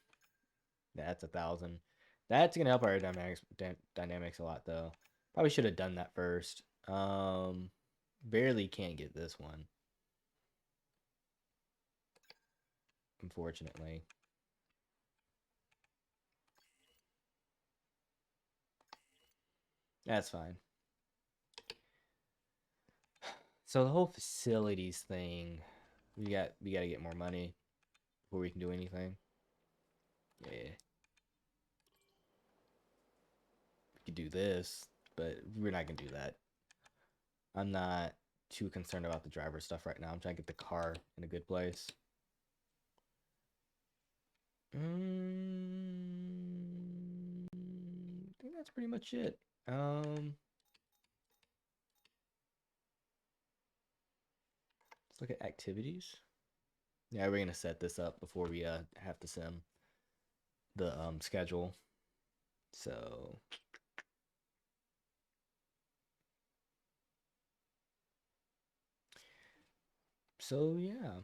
That's 1,000. That's gonna help our dynamics a lot though. Probably should have done that first. Barely can't get this one, unfortunately. That's fine. So the whole facilities thing, we gotta get more money before we can do anything. Yeah. We could do this, but we're not gonna do that. I'm not too concerned about the driver stuff right now. I'm trying to get the car in a good place. I think that's pretty much it. Let's look at activities. Yeah, we're gonna set this up before we have to sim the schedule. So yeah.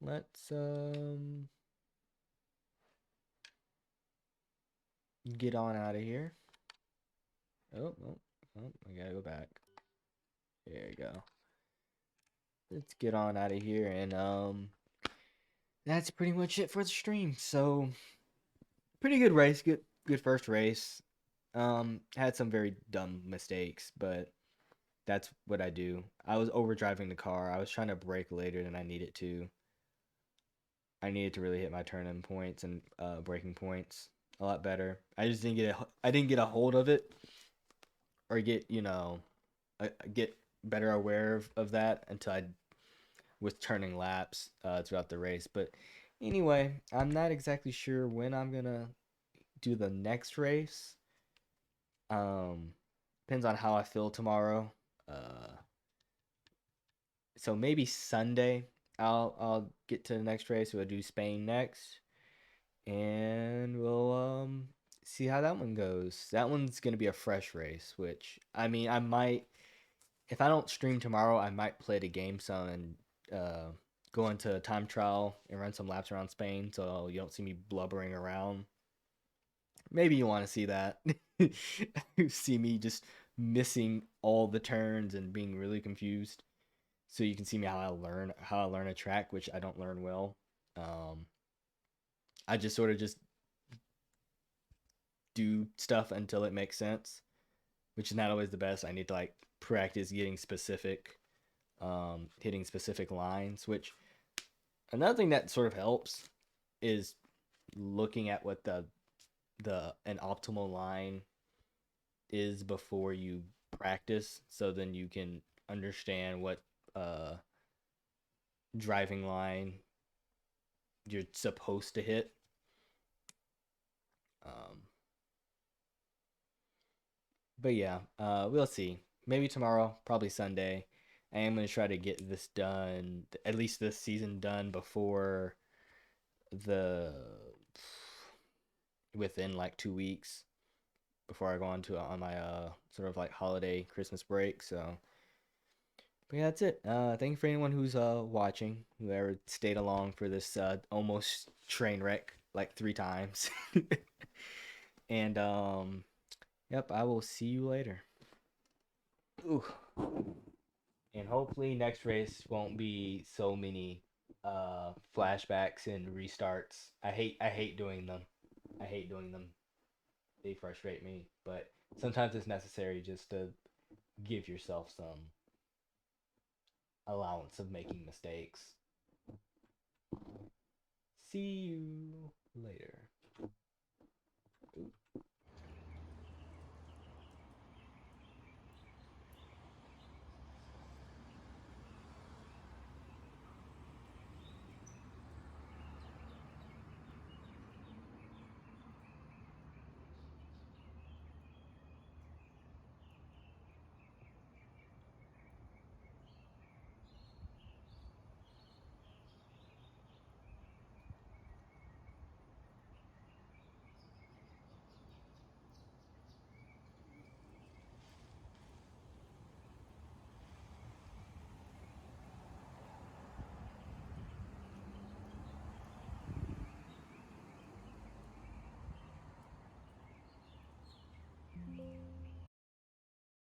Let's get on out of here. Oh, I gotta go back. There you go. Let's get on out of here, and that's pretty much it for the stream. So pretty good race, good first race. Had some very dumb mistakes, but that's what I do. I was overdriving the car. I was trying to brake later than I needed to. I needed to really hit my turn-in points and braking points a lot better. I just didn't get a hold of it, or get get better aware of that until I was turning laps throughout the race. But anyway, I'm not exactly sure when I'm gonna do the next race. Depends on how I feel tomorrow. So maybe Sunday I'll get to the next race. We'll do Spain next, and we'll see how that one goes. That one's gonna be a fresh race, which I mean I might, if I don't stream tomorrow, I might play the game some and go into a time trial and run some laps around Spain, so you don't see me blubbering around. Maybe you want to see that. See me just missing all the turns and being really confused, so you can see me how I learn a track, which I don't learn well. I just sort of just do stuff until it makes sense, which is not always the best. I need to like practice getting specific, hitting specific lines. Which another thing that sort of helps is looking at what an optimal line is before you practice, so then you can understand what driving line you're supposed to hit. But yeah, we'll see. Maybe tomorrow, probably Sunday. I am going to try to get this done, at least this season done before within like 2 weeks before I go on my sort of like holiday Christmas break. So, but yeah, that's it. Thank you for anyone who's watching, whoever stayed along for this almost train wreck like 3 times. And yep, I will see you later. Ooh. And hopefully next race won't be so many flashbacks and restarts. I hate doing them. I hate doing them. They frustrate me, but sometimes it's necessary just to give yourself some allowance of making mistakes. See you later.